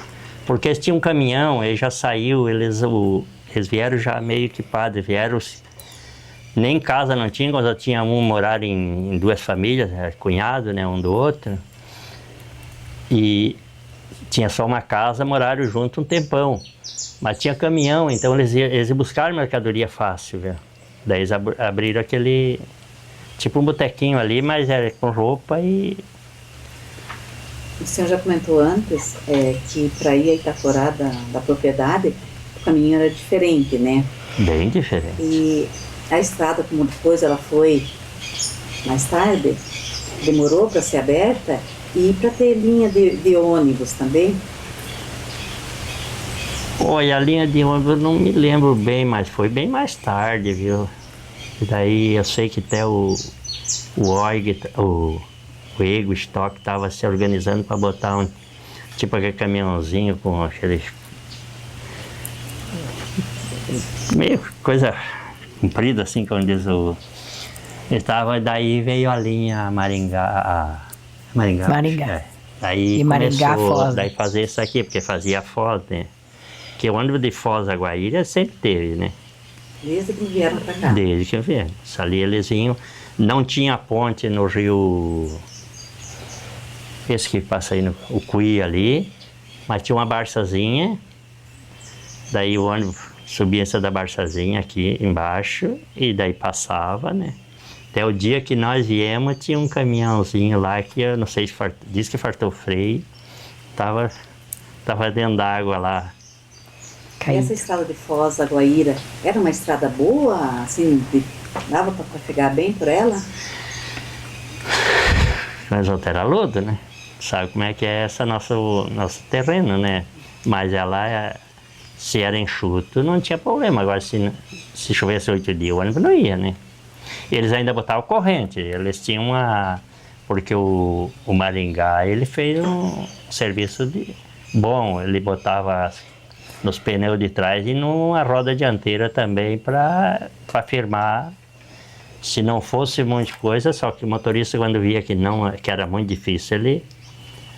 Porque eles tinham um caminhão, ele já saiu, eles vieram já meio equipados, vieram, nem casa não tinha, quando tinha morar em 2 famílias, cunhado, né, um do outro. E tinha só uma casa, moraram junto um tempão. Mas tinha caminhão, então eles buscaram mercadoria fácil, viu? Daí eles abriram aquele, tipo um botequinho ali, mas era com roupa e... O senhor já comentou antes que para ir a Itacorá da propriedade, o caminho era diferente, né? Bem diferente. E a estrada, como depois ela foi mais tarde, demorou para ser aberta e para ter linha de ônibus também? Olha, a linha de ônibus eu não me lembro bem, mas foi bem mais tarde, viu? E daí eu sei que até o Ego Stock estava se organizando para botar tipo aquele caminhãozinho com aqueles... meio coisa comprida assim, como diz daí veio a linha Maringá. Daí e começou Maringá, Foz. Daí fazer isso aqui, porque fazia Foz, né? Que o ônibus de Foz a Guaíra sempre teve, né? Desde que vieram para cá? Desde que vieram. Ali eles vinham, não tinha ponte no rio, esse que passa aí o Cuí ali, mas tinha uma barçazinha, daí o ônibus subia essa da barçazinha aqui embaixo, e daí passava, né? Até o dia que nós viemos, tinha um caminhãozinho lá que eu não sei se disse que fartou freio, tava dentro d'água lá. E essa estrada de Foz a Guaíra era uma estrada boa, assim, dava para trafegar bem por ela? Mas outra era lodo, né? Sabe como é que é nosso terreno, né? Mas ela, se era enxuto, não tinha problema. Agora, se chovesse 8 dias, o ônibus não ia, né? Eles ainda botavam corrente, eles tinham porque o Maringá, ele fez um serviço bom, ele botava nos pneus de trás e numa roda dianteira também para firmar. Se não fosse muita coisa, só que o motorista quando via que era muito difícil, ele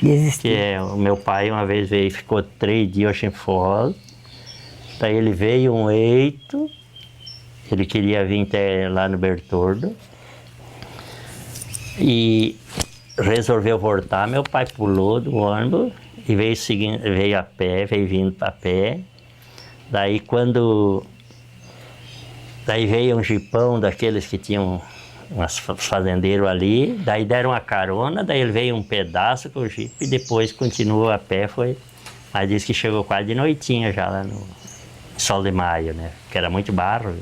desistia. O meu pai uma vez veio e ficou 3 dias em Foz, daí ele veio um eito, ele queria vir até lá no Bertordo e resolveu voltar. Meu pai pulou do ônibus e veio a pé, veio vindo a pé. Daí veio um jipão daqueles que tinham uns fazendeiros ali, daí deram uma carona, daí ele veio um pedaço com o jipe e depois continuou a pé, mas disse que chegou quase de noitinha já lá no Sol de Maio, né? Que era muito barro.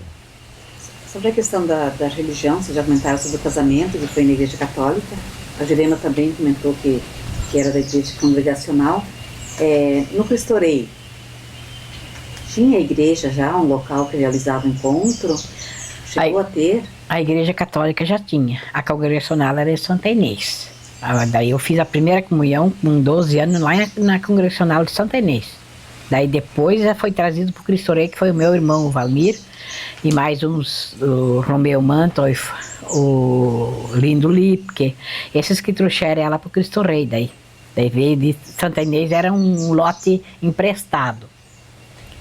Sobre a questão da religião, vocês já comentaram sobre o casamento, que foi na Igreja Católica. A Jurema também comentou que era da Igreja Congregacional. No Cristo-Rei, tinha a igreja já, um local que realizava encontro? Chegou a ter? A Igreja Católica já tinha. A Congregacional era em Santa Inês. Daí eu fiz a primeira comunhão com 12 anos lá na Congregacional de Santa Inês. Daí depois foi trazido para o Cristo-Rei, que foi o meu irmão, o Valmir, e mais o Romeu Mantoif, o Lindo Lipke, esses que trouxeram ela para o Cristo-Rei. Daí veio de Santa Inês, era um lote emprestado.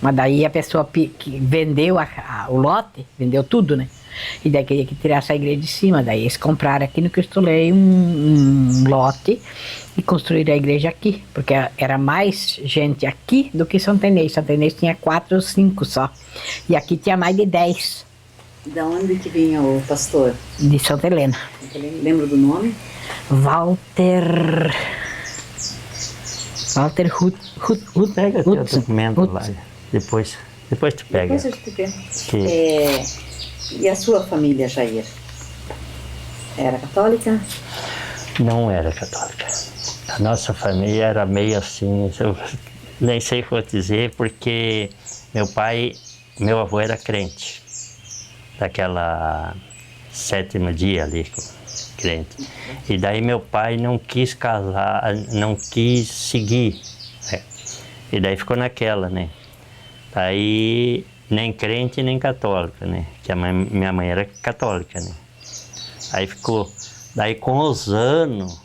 Mas daí a pessoa que vendeu o lote, vendeu tudo, né? E daí queria que tirasse a igreja de cima. Daí eles compraram aqui no Cristo-Rei um lote e construíram a igreja aqui. Porque era mais gente aqui do que Santa Inês. Santa Inês tinha 4 ou 5 só. E aqui tinha mais de 10. Da onde que vinha o pastor? De Santa Helena. Lembra do nome? Walter Pega teu documento lá. Depois tu pega. Depois eu te pego. E a sua família, Jair? Era católica? Não era católica. A nossa família era meio assim, eu nem sei o que vou dizer, porque meu avô era crente. Daquela 7º dia ali, crente. E daí meu pai não quis casar, não quis seguir. Né? E daí ficou naquela, né? Aí nem crente nem católica, né? Que minha mãe era católica, né? Aí ficou. Daí com os anos,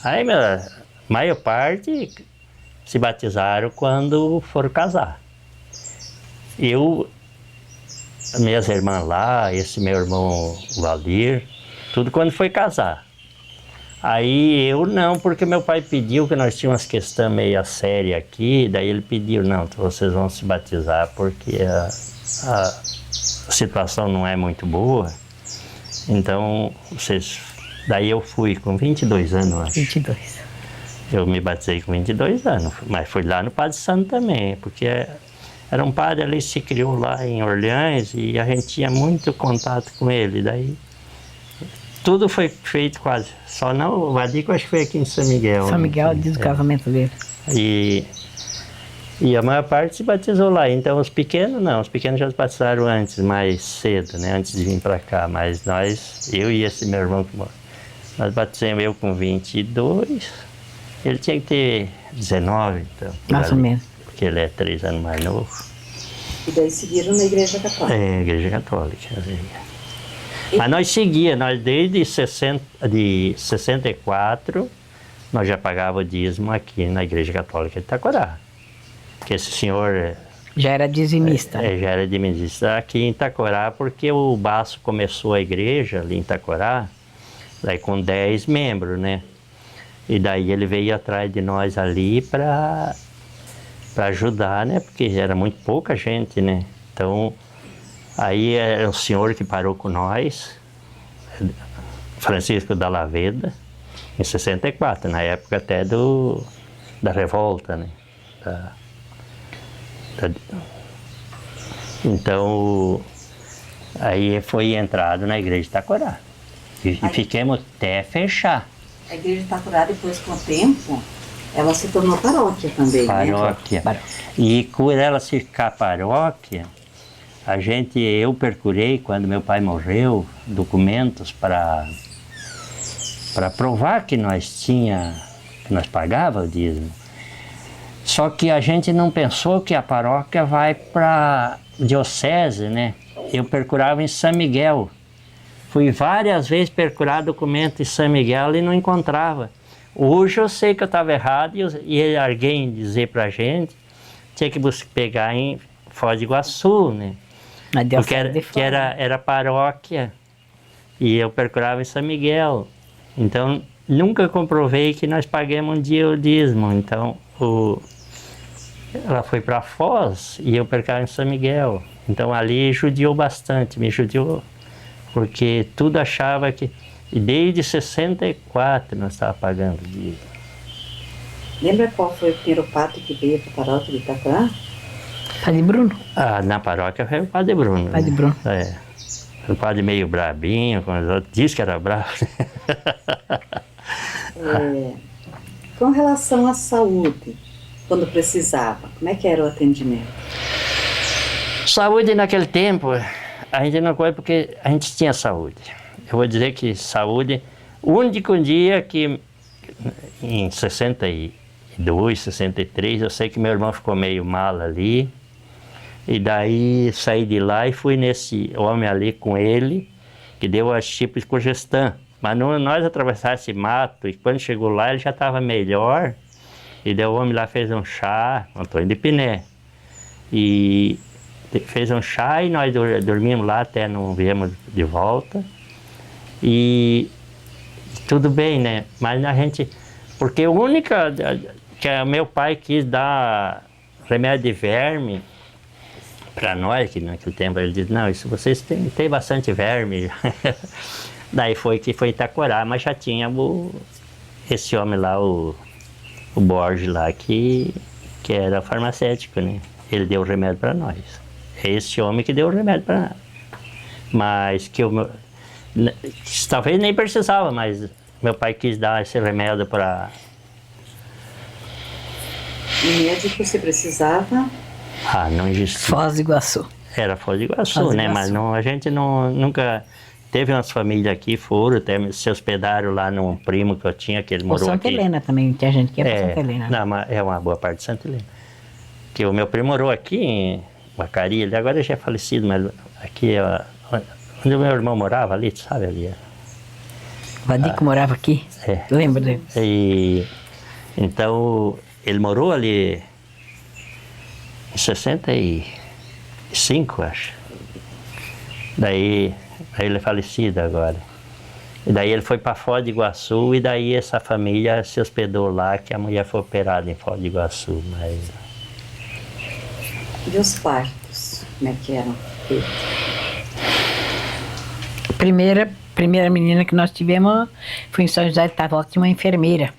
aí a maior parte se batizaram quando foram casar. Minhas irmãs lá, esse meu irmão Valdir, tudo quando foi casar. Aí eu não, porque meu pai pediu, que nós tínhamos umas questões meio sérias aqui, daí ele pediu, não, vocês vão se batizar porque a situação não é muito boa. Então, daí eu fui com 22 anos, acho. 22. Eu me batizei com 22 anos, mas fui lá no Padre Santo também, porque era um padre ali, se criou lá em Orleans e a gente tinha muito contato com ele, daí tudo foi feito quase, só não, o Vadico acho que foi aqui em São Miguel. São Miguel, diz o casamento dele. E a maior parte se batizou lá, então os pequenos já se batizaram antes, mais cedo, né, antes de vir para cá, mas eu e esse meu irmão, nós batizamos eu com 22, ele tinha que ter 19, então. Mais ou menos. Porque ele é 3 anos mais novo. E daí seguiram na Igreja Católica? Igreja Católica. Mas nós seguíamos, desde 64, nós já pagávamos dízimo aqui na Igreja Católica de Itacorá. Porque esse senhor... Já era dizimista. Já era dizimista aqui em Itacorá, porque o Baço começou a igreja ali em Itacorá, daí com 10 membros, né? E daí ele veio atrás de nós ali para ajudar, né? Porque era muito pouca gente, né? Então, aí era o senhor que parou com nós, Francisco da Laveda, em 64, na época até da revolta, né? Então, aí foi entrado na igreja de Itacorá. E ficamos até fechar. A igreja de Itacorá, depois, com o tempo, ela se tornou paróquia também, paróquia. Né? E por ela ficar paróquia, eu procurei, quando meu pai morreu, documentos para provar que nós pagávamos o dízimo. Só que a gente não pensou que a paróquia vai para diocese, né? Eu procurava em São Miguel. Fui várias vezes procurar documento em São Miguel e não encontrava. Hoje eu sei que eu estava errado e alguém dizer para a gente, tinha que pegar em Foz do Iguaçu, né? Porque era paróquia e eu procurava em São Miguel. Então, nunca comprovei que nós pagamos um dia o dízimo. Então, ela foi para Foz e eu procurava em São Miguel. Então, ali judiou bastante, me judiou porque tudo achava que... E desde 64 nós estávamos pagando dízimo. Lembra qual foi o primeiro padre que veio para a paróquia de Itaquá? Padre Bruno. Ah, na paróquia foi o Padre Bruno. Padre né? Bruno. É. O padre meio brabinho, com os outros, diz que era bravo. Com relação à saúde, quando precisava, como é que era o atendimento? Saúde naquele tempo, a gente não coisa porque a gente tinha saúde. Eu vou dizer que saúde, o único dia que em 62, 63, eu sei que meu irmão ficou meio mal ali, e daí saí de lá e fui nesse homem ali com ele, que deu as tipos de Cogestan. Mas não, nós atravessávamos esse mato, e quando chegou lá ele já estava melhor, e daí o homem lá fez um chá, Antônio de Piné, e fez um chá e nós dormimos lá até não viemos de volta, e tudo bem, né? Mas a gente, porque a única que meu pai quis dar remédio de verme para nós, que naquele tempo ele disse, não, isso vocês têm bastante verme. Daí foi que foi Itaquará, mas já tinha esse homem lá, o Borges lá, que era farmacêutico, né? Ele deu o remédio para nós. É esse homem que deu o remédio para nós. Mas que talvez nem precisava, mas meu pai quis dar esse remédio para... O médico, se precisava? Ah, não existia. Foz do Iguaçu. Era Foz do Iguaçu, Foz do né? Iguaçu. Mas não, a gente nunca... Teve umas famílias aqui, foram, até se hospedaram lá num primo que eu tinha, que ele Ou morou Santa aqui. Helena também, tinha gente que ia pra Santa Helena. Não, mas é uma boa parte de Santa Helena. Que o meu primo morou aqui em Macari, ele agora já é falecido, mas aqui, onde o meu irmão morava ali, tu sabe ali. O Vadico morava aqui, lembro dele. E então, ele morou ali em 65, acho. Daí ele é falecido agora. E daí ele foi para Foz do Iguaçu e daí essa família se hospedou lá, que a mulher foi operada em Foz do Iguaçu. Mas... E os partos, como é que eram feitos? Primeira menina que nós tivemos foi em São José de Itaquá, tinha uma enfermeira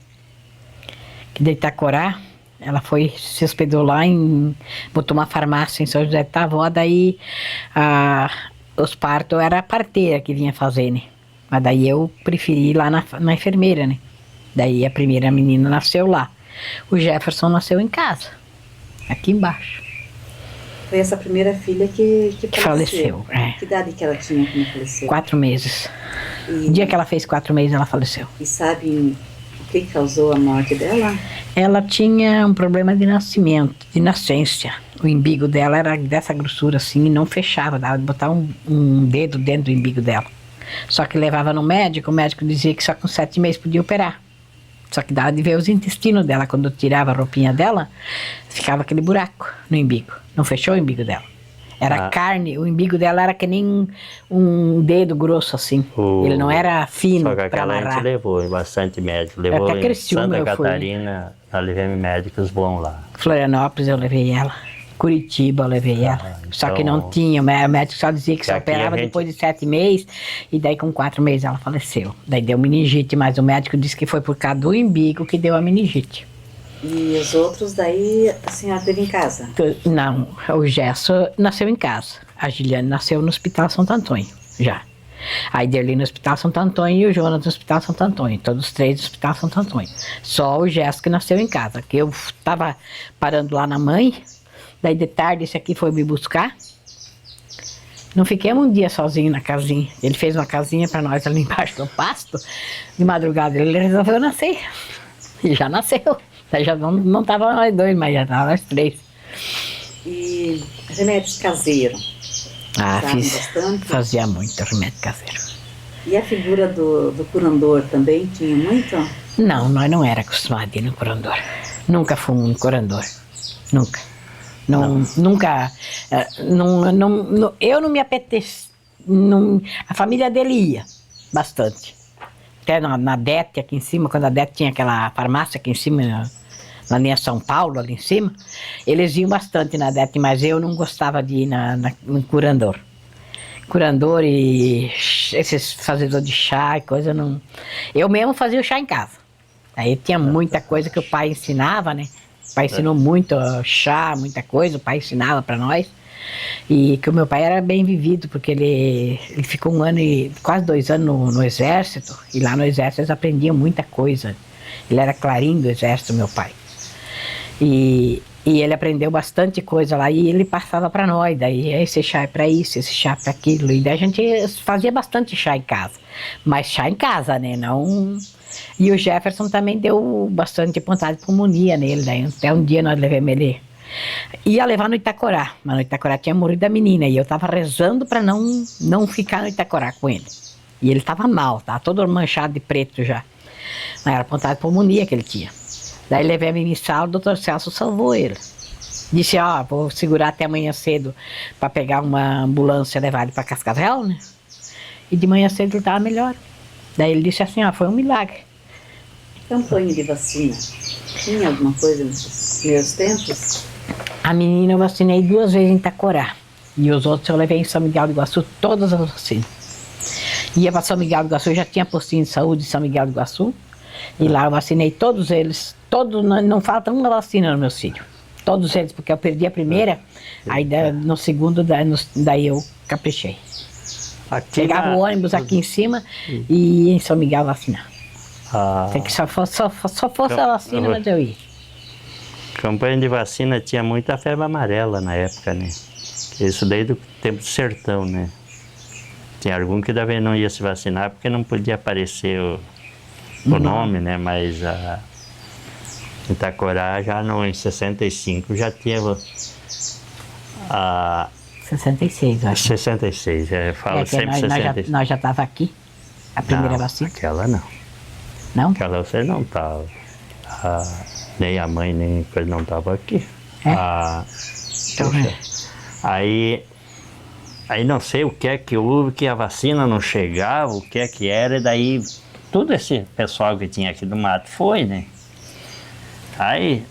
que de Itaquará, ela se hospedou lá, botou uma farmácia em São José de Itaquá, daí os partos era a parteira que vinha fazer, né? Mas daí eu preferi ir lá na enfermeira, né? Daí a primeira menina nasceu lá. O Jefferson nasceu em casa, aqui embaixo. Foi essa primeira filha que faleceu. Que idade que ela tinha quando faleceu? 4 meses. E, O dia que ela fez 4 meses, ela faleceu. E sabe o que causou a morte dela? Ela tinha um problema de nascimento, de nascência. O umbigo dela era dessa grossura assim e não fechava, dava de botar um dedo dentro do umbigo dela. Só que levava no médico, o médico dizia que só com 7 meses podia operar. Só que dava de ver os intestinos dela, quando eu tirava a roupinha dela, ficava aquele buraco no umbigo. Não fechou o umbigo dela. Era carne, o umbigo dela era que nem um dedo grosso assim. Ele não era fino Só que para aquela a amarrar. gente levou bastante médico. Levou até em Criciúma Santa eu fui. Catarina, nós levamos médicos bons lá. Florianópolis eu levei ela. Curitiba eu levei ela. Só que então- não tinha, o médico só dizia que só Aqui a operava gente- depois de 7 meses. E daí com 4 meses ela faleceu. Daí deu meningite, mas o médico disse que foi por causa do umbigo que deu a meningite. E os outros daí a senhora teve em casa? Não, o Gesso nasceu em casa. A Giliane nasceu no Hospital Santo Antônio, já. A Iderli no Hospital Santo Antônio e o Jonas no Hospital Santo Antônio. Todos os 3 no Hospital Santo Antônio. Só o Gesso que nasceu em casa. Que eu tava parando lá na mãe. Daí de tarde esse aqui foi me buscar. Não fiquemos um dia sozinho na casinha. Ele fez uma casinha para nós ali embaixo do pasto. De madrugada ele resolveu nascer. E já nasceu. Daí já não tava nós 2, mas já tava nós 3. E remédios caseiros? Usavam bastante? Fazia muito remédio caseiro. E a figura do curandor também tinha muito? Não, nós não era acostumados a ir no curandor. Nunca fomos no curandor. Nunca. Nunca. Eu não me apeteci. A família dele ia bastante. Até na DET aqui em cima, quando a DET tinha aquela farmácia aqui em cima, na linha São Paulo, ali em cima, eles iam bastante na DET, mas eu não gostava de ir no curandor. Curandor e esses fazedores de chá e coisa, não. Eu mesmo fazia o chá em casa. Aí tinha muita coisa que o pai ensinava, né? O pai ensinou muito chá, muita coisa, o pai ensinava para nós. E que o meu pai era bem vivido, porque ele ficou 1 ano e quase 2 anos no exército, e lá no exército eles aprendiam muita coisa. Ele era clarim do exército, meu pai. E ele aprendeu bastante coisa lá, e ele passava para nós, daí esse chá é para isso, esse chá é para aquilo, e daí a gente fazia bastante chá em casa, mas chá em casa, né, não... E o Jefferson também deu bastante vontade de pulmonia nele, daí até um dia nós levamos ele, ia levar no Itacorá, mas no Itacorá tinha morrido a menina, e eu tava rezando para não ficar no Itacorá com ele, e ele tava mal, tava todo manchado de preto já, mas era vontade de pulmonia que ele tinha. Daí levei a missal, o doutor Celso salvou ele. Disse, vou segurar até amanhã cedo para pegar uma ambulância e levar ele para Cascavel, né? E de manhã cedo ele estava melhor. Daí ele disse assim, foi um milagre. Campanha de vacina, tinha alguma coisa nesses meus tempos? A menina eu vacinei 2 vezes em Itacorá. E os outros eu levei em São Miguel do Iguaçu, todas as vacinas. Ia para São Miguel do Iguaçu, já tinha postinho de saúde em São Miguel do Iguaçu. E lá eu vacinei todos eles, não falta uma vacina no meu filho. Todos eles, porque eu perdi a primeira, aí no segundo, daí eu caprichei. Pegava o ônibus aqui em cima e ia em São Miguel vacinar. Tem que só fosse a vacina, mas eu ia. Campanha de vacina tinha muita febre amarela na época, né? Isso desde o tempo do sertão, né? Tinha algum que talvez não ia se vacinar porque não podia aparecer o nome, né? Mas Itacorá já em 65 já tinha 66, eu acho. 66, falo sempre 66. Nós já estava aqui, a primeira vacina. Aquela não. Não? Aquela você não estava. Nem a mãe, nem coisa não estava aqui. Então, Aí não sei o que é que houve, que a vacina não chegava, o que é que era, e daí todo esse pessoal que tinha aqui do mato foi, né? Aí,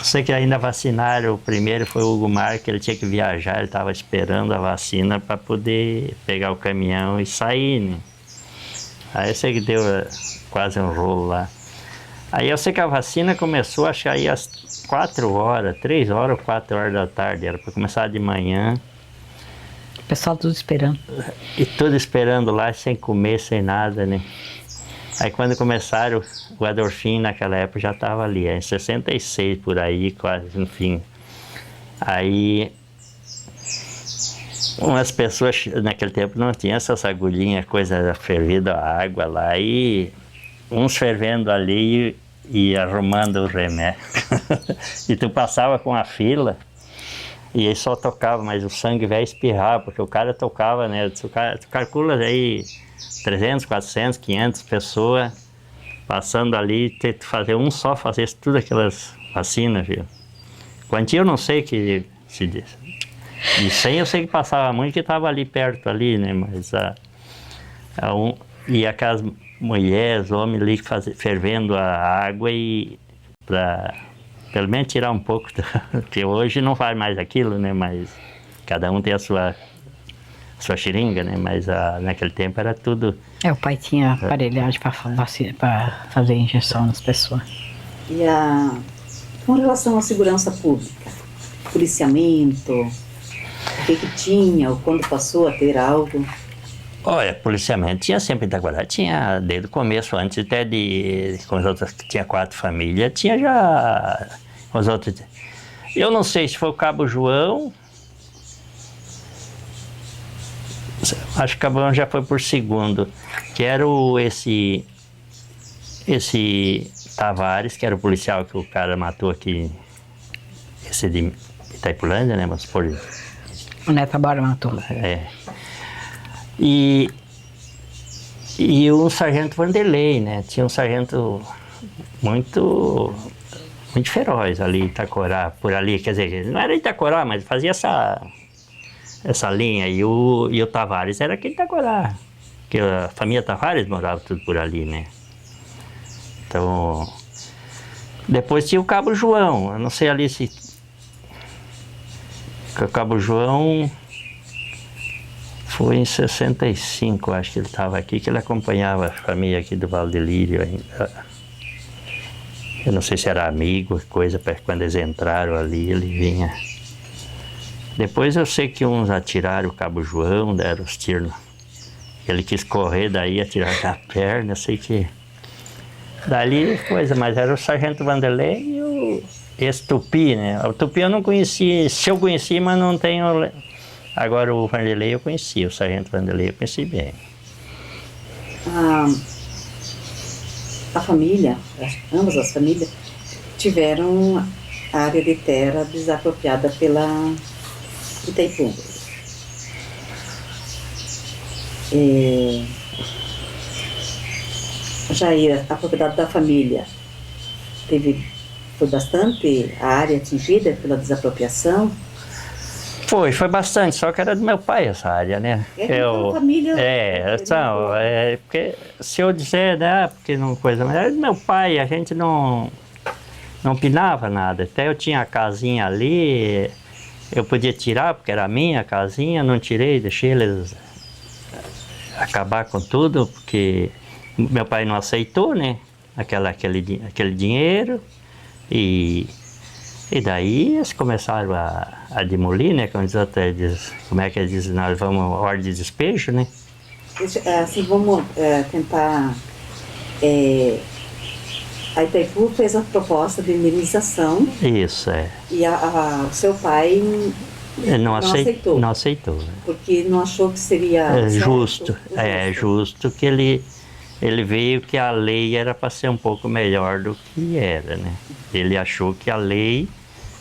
sei que ainda vacinaram, o primeiro foi o Hugo Mar, que ele tinha que viajar, ele estava esperando a vacina para poder pegar o caminhão e sair, né? Aí eu sei que deu quase um rolo lá. Aí eu sei que a vacina começou, acho que aí às 3 horas ou 4 horas da tarde, era para começar de manhã. O pessoal tudo esperando. E tudo esperando lá, sem comer, sem nada, né? Aí quando começaram, o Adolfinho naquela época já estava ali, em 66 por aí, quase, enfim. Aí, umas pessoas, naquele tempo não tinha essas agulhinhas, coisa fervida, a água lá, e uns fervendo ali e arrumando o remédio. E tu passava com a fila, e aí só tocava, mas o sangue velho espirrava, porque o cara tocava, né? Tu calcula aí 300, 400, 500 pessoas passando ali, ter que fazer fazer tudo aquelas vacinas, viu? Quantia eu não sei que se diz. E 100 eu sei que passava muito, que estava ali perto ali, né? Mas e aquelas mulheres, homens ali fervendo a água e para pelo menos tirar um pouco, porque hoje não faz mais aquilo, né? Mas cada um tem a sua seringa, né? Mas naquele tempo era tudo... O pai tinha aparelhagem para fazer injeção nas pessoas. E com relação à segurança pública, policiamento, o que tinha, ou quando passou a ter algo? Olha, policiamento tinha sempre em Itacorá, tinha desde o começo, antes até com as outras, que tinha 4 famílias, tinha já com as outras. Eu não sei se foi o Cabo João, acho que o Cabo João já foi por segundo, que era esse Tavares, que era o policial que o cara matou aqui, esse de Itaipulândia, né, mas por... O Neto Taborda matou. E o sargento Vanderlei, né? Tinha um sargento muito feroz ali em Itacorá, por ali, quer dizer, não era Itacorá, mas fazia essa linha. E o Tavares era aqui em Itacorá, porque a família Tavares morava tudo por ali, né? Então, depois tinha o Cabo João, eu não sei ali se... O Cabo João... Foi em 65, acho que ele estava aqui, que ele acompanhava a família aqui do Vale do Lírio ainda. Eu não sei se era amigo, coisa, para quando eles entraram ali, ele vinha. Depois eu sei que uns atiraram o Cabo João, deram os tiros. Ele quis correr, daí atiraram na perna, eu sei que... Dali coisa, mas era o Sargento Vanderlei e esse Tupi, né? O Tupi eu não conheci, se eu conheci, mas não tenho... Agora o Vanderlei eu conheci, o Sargento Vanderlei eu conheci bem. A família, ambas as famílias, tiveram área de terra desapropriada pela Itaipu. Jair, a propriedade da família foi bastante a área atingida pela desapropriação? Foi bastante, só que era do meu pai essa área, né? Então a família... porque se eu dizer, né, porque não coisa, mas era do meu pai, a gente não pinava nada. Até eu tinha a casinha ali, eu podia tirar, porque era minha casinha, não tirei, deixei eles acabar com tudo, porque meu pai não aceitou, né, aquele dinheiro, e daí eles começaram a demolir, né, como é que eles dizem, nós vamos ordem de despejo, né. Assim, vamos tentar... A Itaipu fez a proposta de indenização. Isso, E o seu pai não aceitou. Não aceitou. Né? Porque não achou que seria justo. Justo que ele veio que a lei era para ser um pouco melhor do que era, né? Ele achou que a lei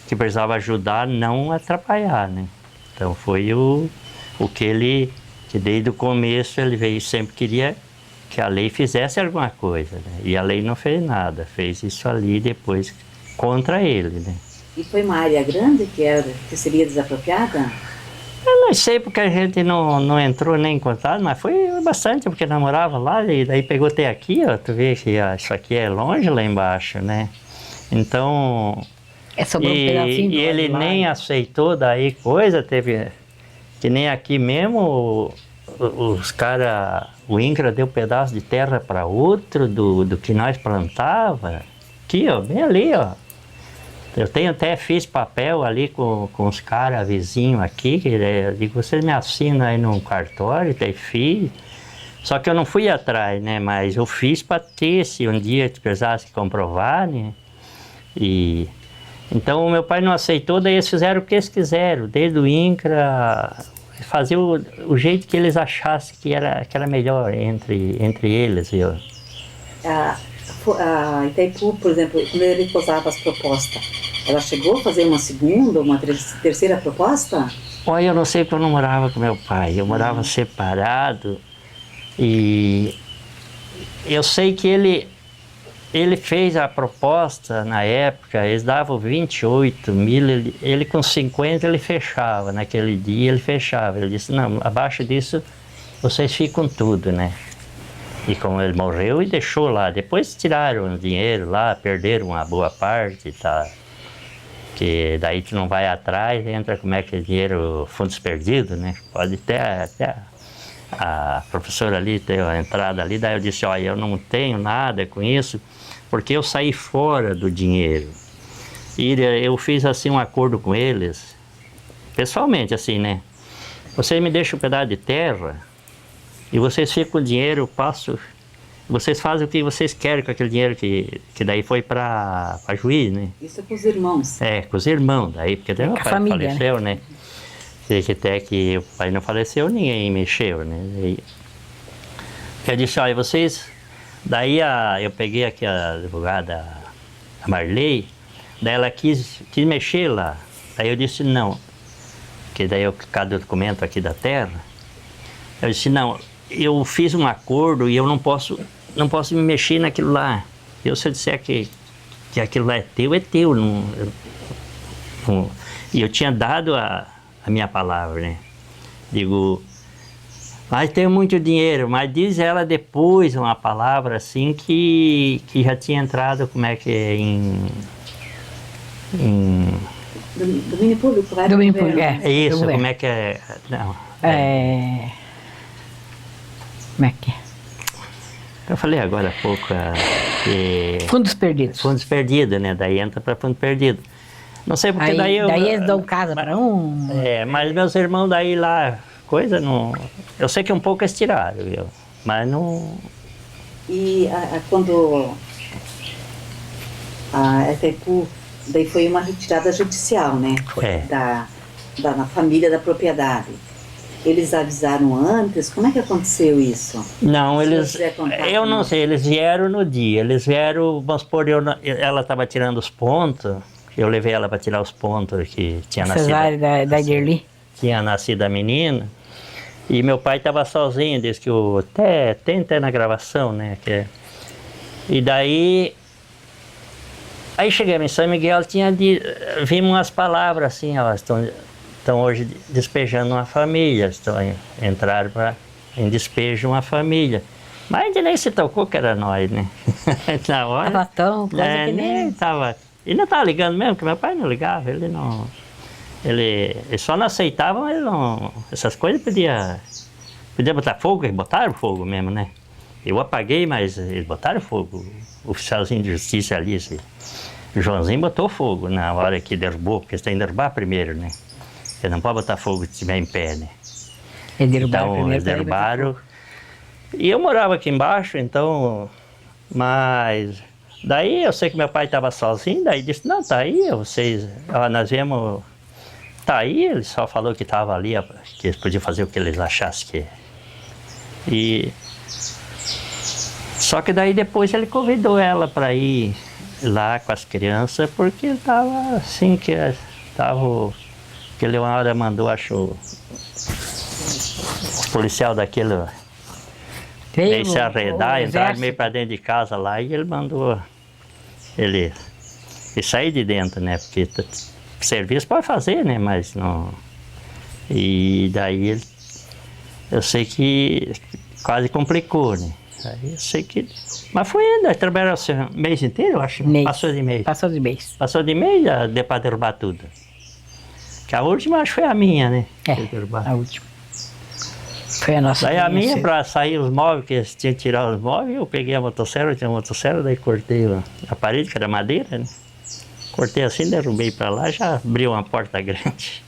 que precisava ajudar, não atrapalhar, né? Então foi o que desde o começo ele veio, sempre queria que a lei fizesse alguma coisa, né? E a lei não fez nada, fez isso ali depois contra ele, né? E foi uma área grande que seria desapropriada? Eu não sei porque a gente não entrou nem em contato, mas foi bastante, porque namorava lá, e daí pegou até aqui, ó, tu vê que isso aqui é longe lá embaixo, né? Então... sobrou um pedacinho e ele nem aceitou daí coisa, teve... Que nem aqui mesmo, os caras... O INCRA deu um pedaço de terra para outro do que nós plantava. Aqui, ó, bem ali, ó. Eu fiz papel ali com os caras vizinhos aqui, que eu digo, vocês me assinam aí no cartório, daí fiz. Só que eu não fui atrás, né, mas eu fiz para ter, se um dia precisasse comprovar, né. E então o meu pai não aceitou, daí eles fizeram o que eles quiseram, desde o INCRA, fazer o jeito que eles achassem que era melhor entre eles. Viu? A Itaipu, por exemplo, quando ele posava as propostas, ela chegou a fazer uma segunda, uma terceira proposta? Olha, eu não sei porque eu não morava com meu pai, eu morava separado, e eu sei que ele fez a proposta na época, eles davam 28 mil, ele com 50 ele fechava, naquele dia ele fechava. Ele disse, não, abaixo disso vocês ficam tudo, né? E como ele morreu e deixou lá, depois tiraram o dinheiro lá, perderam uma boa parte, tá? Que daí tu não vai atrás, entra como é que é dinheiro, fundos perdidos, né? Pode ter até a professora ali, ter a entrada ali, daí eu disse, olha, eu não tenho nada com isso, porque eu saí fora do dinheiro. E eu fiz assim um acordo com eles, pessoalmente assim, né? Vocês me deixam um pedaço de terra e vocês ficam com o dinheiro, eu passo, vocês fazem o que vocês querem com aquele dinheiro que daí foi para juiz, né? Isso é com os irmãos? Com os irmãos, daí, porque até meu pai família, faleceu, né? Até que o pai não faleceu, ninguém mexeu, né? E eu disse, olha, vocês... Daí eu peguei aqui a advogada, a Marley, daí ela quis mexer lá. Daí eu disse não, porque daí cada documento aqui da terra, eu disse não, eu fiz um acordo e eu não posso me mexer naquilo lá. Se eu disser que aquilo lá é teu, e eu tinha dado a minha palavra, né? Digo, mas tem muito dinheiro, mas diz ela depois uma palavra assim que já tinha entrado, como é que é, Domínio público, vai? Domínio público, é isso, como é que é? Não. Como é que é? Eu falei agora há pouco, Fundos perdidos. fundos perdidos, né? Daí entra para fundo perdido. Não sei porque Aí, daí eu... daí eles dão casa para um. Mas meus irmãos daí lá, coisa não... Eu sei que um pouco eles tiraram, viu? Mas não... E quando a Itaipu, daí foi uma retirada judicial, né? Na família da propriedade. Eles avisaram antes? Como é que aconteceu isso? Não, Se eles... você quiser contar Eu não também. sei, eles vieram no dia. Eles vieram, vamos supor, ela estava tirando os pontos. Eu levei ela para tirar os pontos que tinha Cesárea da Edirli. Tinha nascido a menina. E meu pai estava sozinho, desde que eu... Até na gravação, né? E daí... Aí chegamos em São Miguel, vimos umas palavras assim, ó, estão hoje despejando uma família, entraram em despejo uma família. Mas a gente nem se tocou que era nós, né? Na hora. Tava tão, coisa que nem... Tava. E não estava ligando mesmo, porque meu pai não ligava, ele não... Ele só não aceitava, mas não... Essas coisas podia botar fogo, eles botaram fogo mesmo, né? Eu apaguei, mas eles botaram fogo. O oficialzinho de justiça ali, o Joãozinho botou fogo na hora que derrubou, porque eles têm que derrubar primeiro, né? Você não pode botar fogo se estiver em pé, né? Eles derrubaram Então, primeiro. eles derrubaram. E eu morava aqui embaixo, então... Mas... Daí eu sei que meu pai estava sozinho, daí disse, não, tá aí, vocês... Nós viemos... Tá aí, ele só falou que estava ali, que eles podiam fazer o que eles achassem que... E... Só que daí depois ele convidou ela para ir lá com as crianças, porque ele estava assim, que ele uma hora mandou, acho, o policial daquele veio se arredar, entrar meio para dentro de casa lá, e ele mandou ele sair de dentro, né, porque serviço pode fazer, né, mas não... E daí eu sei que quase complicou, né. Aí eu sei que... Mas foi ainda, trabalhou assim, mês inteiro, eu acho. Passou de mês. Passou de mês. Passou de mês, já deu para derrubar tudo. Que a última, acho que foi a minha, né? A última. Foi a nossa. Daí a minha, para sair os móveis, que eles tinham que tirar os móveis, eu peguei a motosserra, tinha uma motosserra, daí cortei a parede, que era madeira, né? Cortei assim, derrubei para lá, já abriu uma porta grande.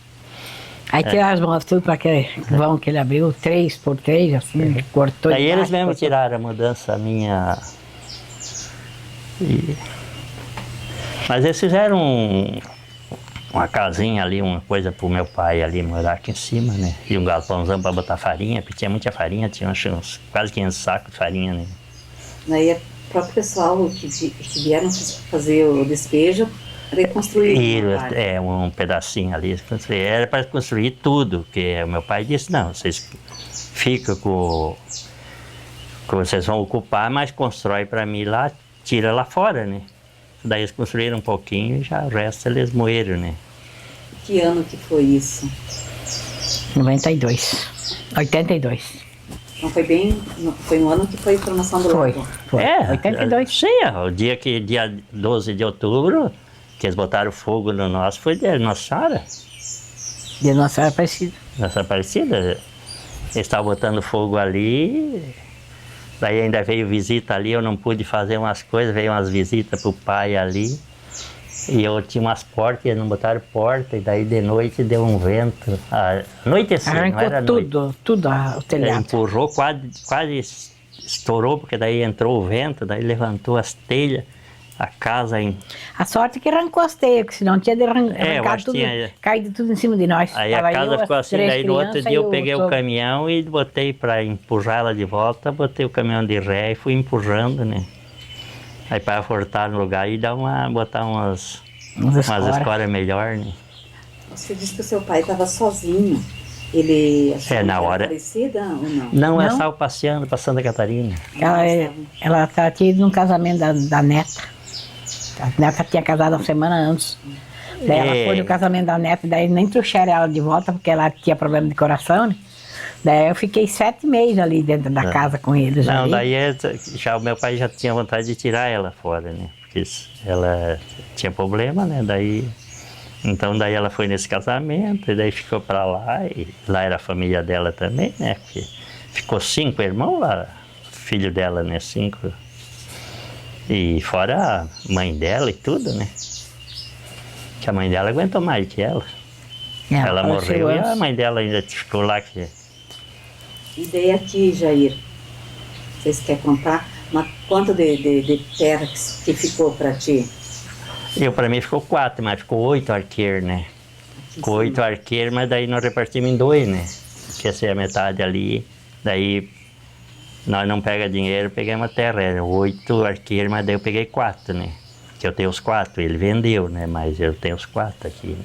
Aí tiraram as móveis tudo para aquele vão que ele abriu, 3x3, assim, cortou. Daí eles mesmo tiraram a mudança minha. Mas eles fizeram uma casinha ali, uma coisa pro meu pai ali morar aqui em cima, né? E um galpãozão para botar farinha, porque tinha muita farinha, tinha uns quase 500 sacos de farinha, né? Aí o próprio pessoal que vieram fazer o despejo reconstruir um pedacinho ali. Era para construir tudo, porque o meu pai disse, não, vocês ficam com que vocês vão ocupar, mas constrói para mim lá, tira lá fora, né? Daí eles construíram um pouquinho e já o resto eles moeram, né? Que ano que foi isso? 82. Então foi no ano que foi a formação do lago. Foi. 82. Sim, dia 12 de outubro, que eles botaram fogo no nosso, foi de Nossa Senhora. De Nossa Senhora Aparecida. Nossa Aparecida. Eles estavam botando fogo ali, daí ainda veio visita ali, eu não pude fazer umas coisas, veio umas visitas pro pai ali, e eu tinha umas portas, eles não botaram porta, e daí de noite deu um vento, anoiteceu, não era noite. Tudo o telhado. Empurrou, quase estourou, porque daí entrou o vento, daí levantou as telhas, a casa A sorte que arrancou as telhas, que senão tinha de arrancar tudo, caído tudo em cima de nós. Aí a casa ficou assim, daí no outro dia eu peguei o caminhão e botei para empurrar ela de volta, botei o caminhão de ré e fui empurrando, né? Aí para voltar no lugar e botar umas escoras melhor, né? Você disse que o seu pai estava sozinho. Ele achou na hora Aparecida ou não? Não, ela estava passeando para Santa Catarina. Ela tinha ido num casamento da neta. A neta tinha casado uma semana antes. Daí ela foi no casamento da neta, daí nem trouxeram ela de volta, porque ela tinha problema de coração, né? Daí eu fiquei 7 meses ali dentro da casa com eles. Não, ali. daí o meu pai já tinha vontade de tirar ela fora, né? Porque ela tinha problema, né? Então daí ela foi nesse casamento, e daí ficou pra lá, e lá era a família dela também, né? Porque ficou 5 irmãos lá, filho dela, né, 5. E fora a mãe dela e tudo, né? Que a mãe dela aguentou mais que ela. Ela morreu e a mãe dela ainda ficou lá. E daí aqui, Jair, vocês querem contar quanto de terra que ficou para ti? Para mim ficou 4, mas ficou 8 arqueiros, né? Ficou 8 arqueiros, mas daí nós repartimos em 2, né? Que essa é a metade ali, daí nós não pega dinheiro, pegamos a terra, era 8 arqueiros, mas daí eu peguei 4, né? Que eu tenho os 4, ele vendeu, né? Mas eu tenho os 4 aqui, né?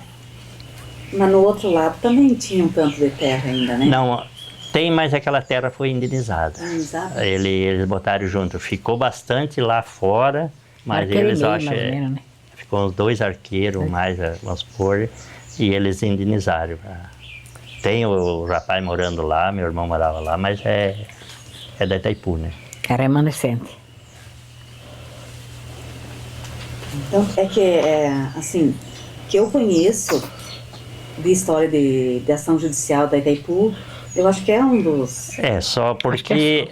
Mas no outro lado também tinha um tanto de terra ainda, né? Não, tem, mas aquela terra foi indenizada. Indenizada? Eles botaram junto, ficou bastante lá fora, mas eles acham... Né? Ficou uns 2 arqueiros, mais, vamos supor, e eles indenizaram. Tem o rapaz morando lá, meu irmão morava lá, mas é da Itaipu, né? Era remanescente. Então, assim, que eu conheço de história de ação judicial da Itaipu, eu acho que é um dos... Só porque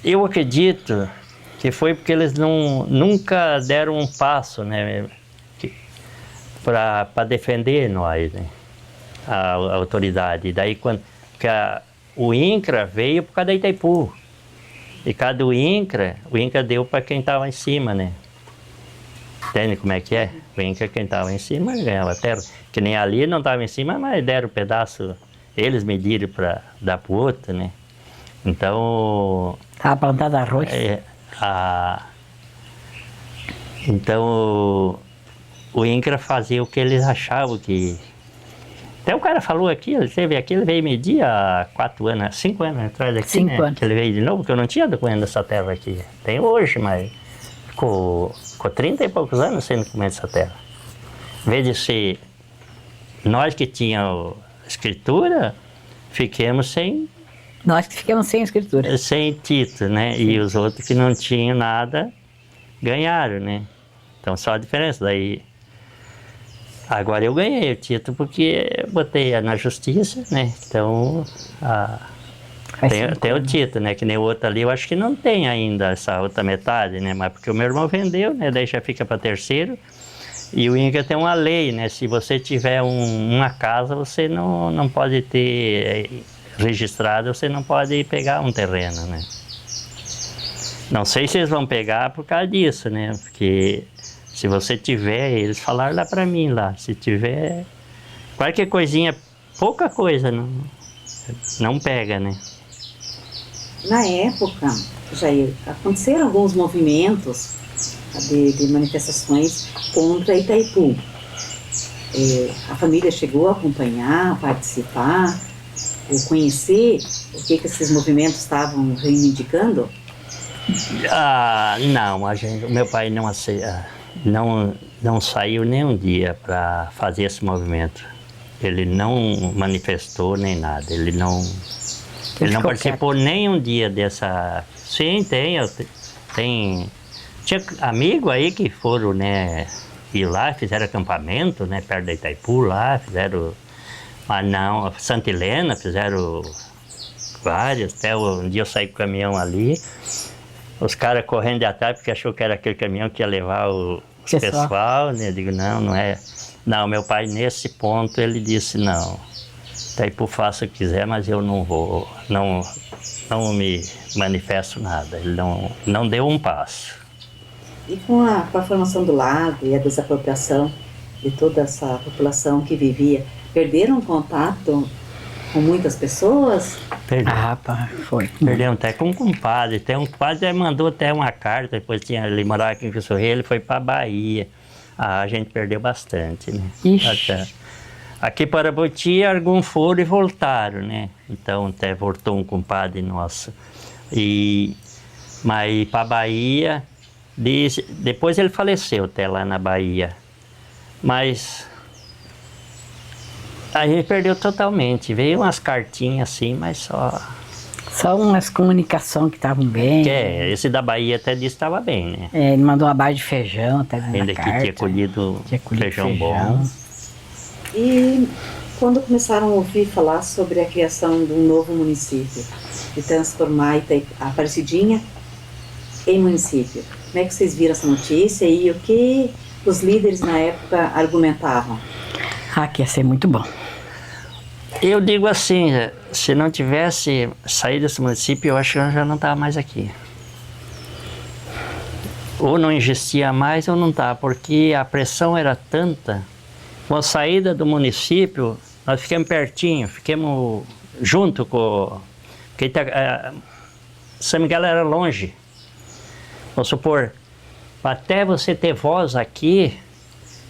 eu acredito que foi porque eles nunca deram um passo, né? Para defender nós, né? A autoridade. Daí quando o INCRA veio por causa da Itaipu. E cada o INCRA deu para quem estava em cima, né? Entende como é que é? O INCRA, quem estava em cima, ganhava terra. Que nem ali não estava em cima, mas deram um pedaço, eles mediram para dar para o outro, né? Então... Estava plantado arroz. Então o INCRA fazia o que eles achavam que... Até o cara falou aqui, ele esteve aqui, ele veio medir há 5 anos atrás aqui, 5 né? anos. Que ele veio de novo, porque eu não tinha documento dessa terra aqui. Tem hoje, mas ficou 30 e poucos anos sem documento dessa terra. Em vez de ser nós que tínhamos escritura, fiquemos sem... Nós que ficamos sem escritura. Sem título, né? Sim. E os outros que não tinham nada, ganharam, né? Então só a diferença daí... Agora eu ganhei o título porque botei na justiça, né? Então, tem o título, né? Que nem o outro ali, eu acho que não tem ainda essa outra metade, né? Mas porque o meu irmão vendeu, né? Daí já fica para terceiro. E o INCRA tem uma lei, né? Se você tiver uma casa, você não pode ter registrado, você não pode pegar um terreno, né? Não sei se eles vão pegar por causa disso, né? Porque... Se você tiver, eles falaram lá para mim lá, se tiver qualquer coisinha, pouca coisa, não pega, né? Na época, Jair, aconteceram alguns movimentos de manifestações contra Itaipu. A família chegou a acompanhar, a participar, ou conhecer o que esses movimentos estavam reivindicando? Não, o meu pai não aceita. Não saiu nem um dia para fazer esse movimento. Ele não manifestou nem nada. Ele não participou nem um dia dessa... Sim, tem... Tinha amigo aí que foram, né, ir lá, fizeram acampamento, né, perto da Itaipu lá, fizeram... Mas não, Santa Helena fizeram vários. Até um dia eu saí com o caminhão ali. Os caras correndo de atrás porque achou que era aquele caminhão que ia levar o pessoal, né? Eu digo, não é. Não, meu pai nesse ponto ele disse, não, Itaipu faça o que quiser, mas eu não vou, não me manifesto nada. Ele não deu um passo. E com a formação do lago e a desapropriação de toda essa população que vivia, perderam contato com muitas pessoas? Perdeu. Foi. Perdeu até com um compadre. Tem um compadre que mandou até uma carta, depois ele morava aqui em Criciúma, ele foi para Bahia. A gente perdeu bastante, né? Aqui para Boti, alguns foram e voltaram, né? Então até voltou um compadre nosso. Mas para Bahia, depois ele faleceu até lá na Bahia. Mas a gente perdeu totalmente. Veio umas cartinhas assim, mas só... Só umas comunicações que estavam bem. Esse da Bahia até disse que estava bem, né? Ele mandou uma barra de feijão até na ainda carta. Que tinha colhido feijão bom. E Quando começaram a ouvir falar sobre a criação de um novo município, de transformar a Aparecidinha em município, como é que vocês viram essa notícia e o que os líderes na época argumentavam? Que ia ser muito bom. Eu digo assim, se não tivesse saído desse município, eu acho que eu já não estava mais aqui. Ou não existia mais ou não estava, porque a pressão era tanta. Com a saída do município, nós ficamos pertinho, ficamos junto com... Porque São Miguel era longe. Vamos supor, até você ter voz aqui,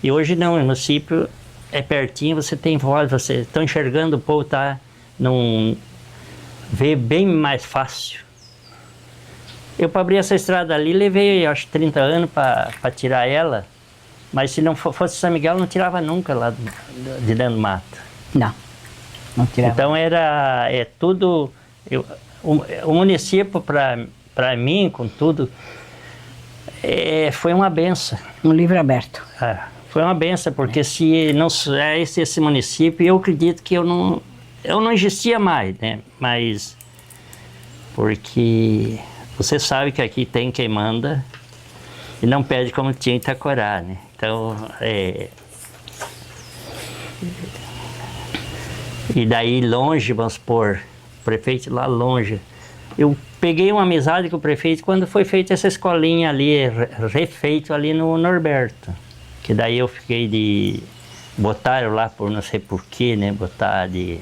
e hoje não, o município é pertinho, você tem voz, você está enxergando o povo, não vê bem mais fácil. Eu, para abrir essa estrada ali, levei, acho, 30 anos para tirar ela, mas se não fosse São Miguel, não tirava nunca lá de dentro do mato. Não tirava. Então tudo, o município para mim, com tudo, foi uma benção. Um livro aberto. Foi uma benção, porque se não é esse município, eu acredito que eu não existia mais, né? Mas porque você sabe que aqui tem quem manda e não pede como tinha em Itacorá, né? Então, e daí longe, vamos supor, o prefeito lá longe. Eu peguei uma amizade com o prefeito quando foi feita essa escolinha ali, refeito ali no Norberto. Que daí eu fiquei botaram lá por não sei porquê, né? Botar de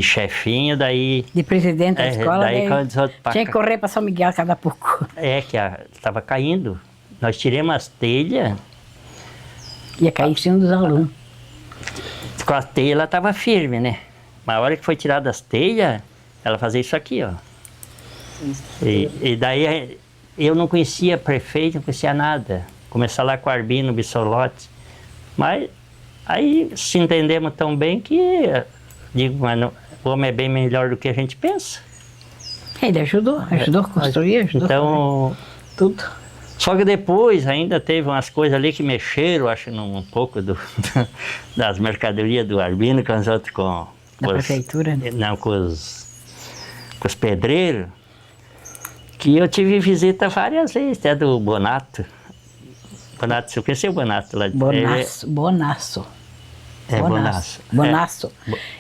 chefinho, daí... De presidente da escola, tinha que cá. correr para São Miguel cada pouco. Que estava caindo. Nós tiramos as telhas. Ia cair em cima dos alunos. Com a telha ela estava firme, né? Mas a hora que foi tirada as telhas, ela fazia isso aqui, ó. E daí eu não conhecia prefeito, não conhecia nada. Começar lá com o Arbino Bissolotti. Mas aí se entendemos tão bem que, digo, mano, o homem é bem melhor do que a gente pensa. Ele ajudou a construir, ajudou. Então, tudo. Só que depois ainda teve umas coisas ali que mexeram, acho, um pouco das mercadorias do Arbino com os outros, da prefeitura? Não, com os pedreiros. Que eu tive visita várias vezes, até do Bonato. Bonato, você conheceu o Bonato lá? Bonasso. Bonasso. Bonasso.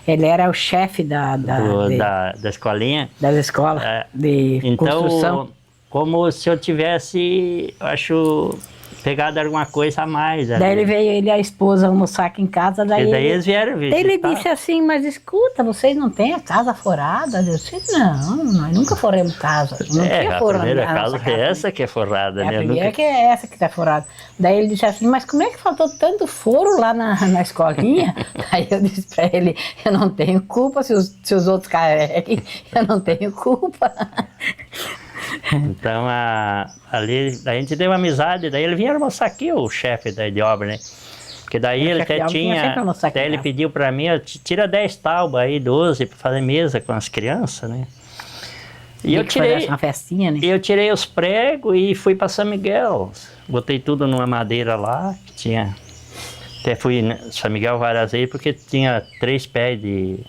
Ele era o chefe da escolinha. Das escolas de construção. Então, como se eu tivesse, acho, pegado alguma coisa a mais. Daí ele veio, a esposa almoçar aqui em casa, daí eles vieram visitar. Ele disse assim, mas escuta, vocês não têm a casa forada? Eu disse, não, nós nunca forramos casa. Não tinha forro. A primeira casa é essa que é forrada, né? A primeira que é essa que está forada. Daí ele disse assim, mas como é que faltou tanto foro lá na escolinha? Daí eu disse para ele, eu não tenho culpa se os outros carreguem, eu não tenho culpa. Então, ali a gente deu amizade, daí ele vinha almoçar aqui, o chefe de obra, né? Porque daí ele até ele pediu para mim, tira 10 taubas aí, 12, para fazer mesa com as crianças, né? E eu tirei uma festinha, né? Eu tirei os pregos e fui para São Miguel, botei tudo numa madeira lá, que tinha... Até fui em São Miguel várias vezes, porque tinha 3 pés de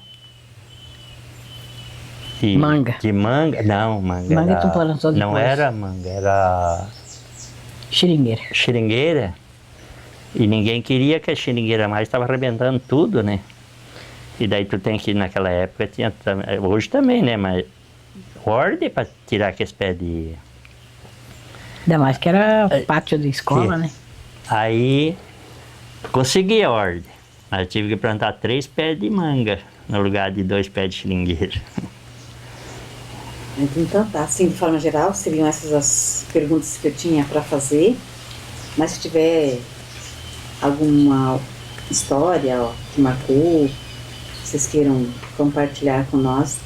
manga. De manga? Não, manga. Manga tu plantou depois. Não era manga, era... Xeringueira. E ninguém queria que a xeringueira mais estava arrebentando tudo, né? E daí tu tem que, naquela época, tinha... Hoje também, né? Mas ordem para tirar aqueles pés de... Ainda mais que era pátio de escola, né? Aí, consegui a ordem. Mas eu tive que plantar 3 pés de manga, no lugar de 2 pés de xeringueira. Então tá, assim, de forma geral, seriam essas as perguntas que eu tinha para fazer, mas se tiver alguma história que marcou, vocês queiram compartilhar com nós.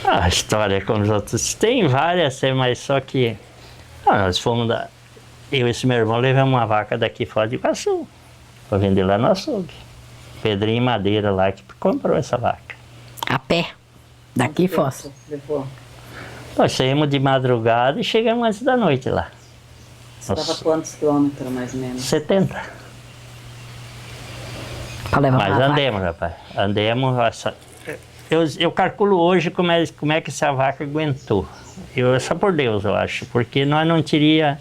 A história com os outros, tem várias, mas só que nós fomos eu e esse meu irmão levamos uma vaca daqui fora de Iguaçu, para vender lá no açougue. Pedrinho Madeira lá que comprou essa vaca. A pé? Daqui Foz. Nós saímos de madrugada e chegamos antes da noite lá. Você estava quantos quilômetros, mais ou menos? 70. Pra levar Mas uma vaca. andemos, rapaz. Andemos. Eu calculo hoje como é que essa vaca aguentou. Só por Deus, eu acho. Porque nós não teria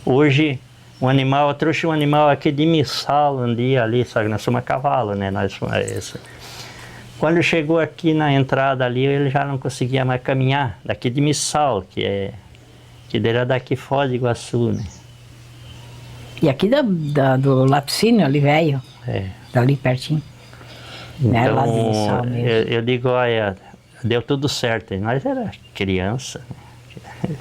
hoje um animal. Eu trouxe um animal aqui de Missal um dia ali, só que nós somos a cavalo, né? Quando chegou aqui na entrada ali, ele já não conseguia mais caminhar. Daqui de Missal, que era daqui Foz do Iguaçu, né? E aqui do Laticínio, ali velho, É. dali pertinho. Né, lá de Missal Então, mesmo. eu digo, olha, deu tudo certo. E nós era criança, né?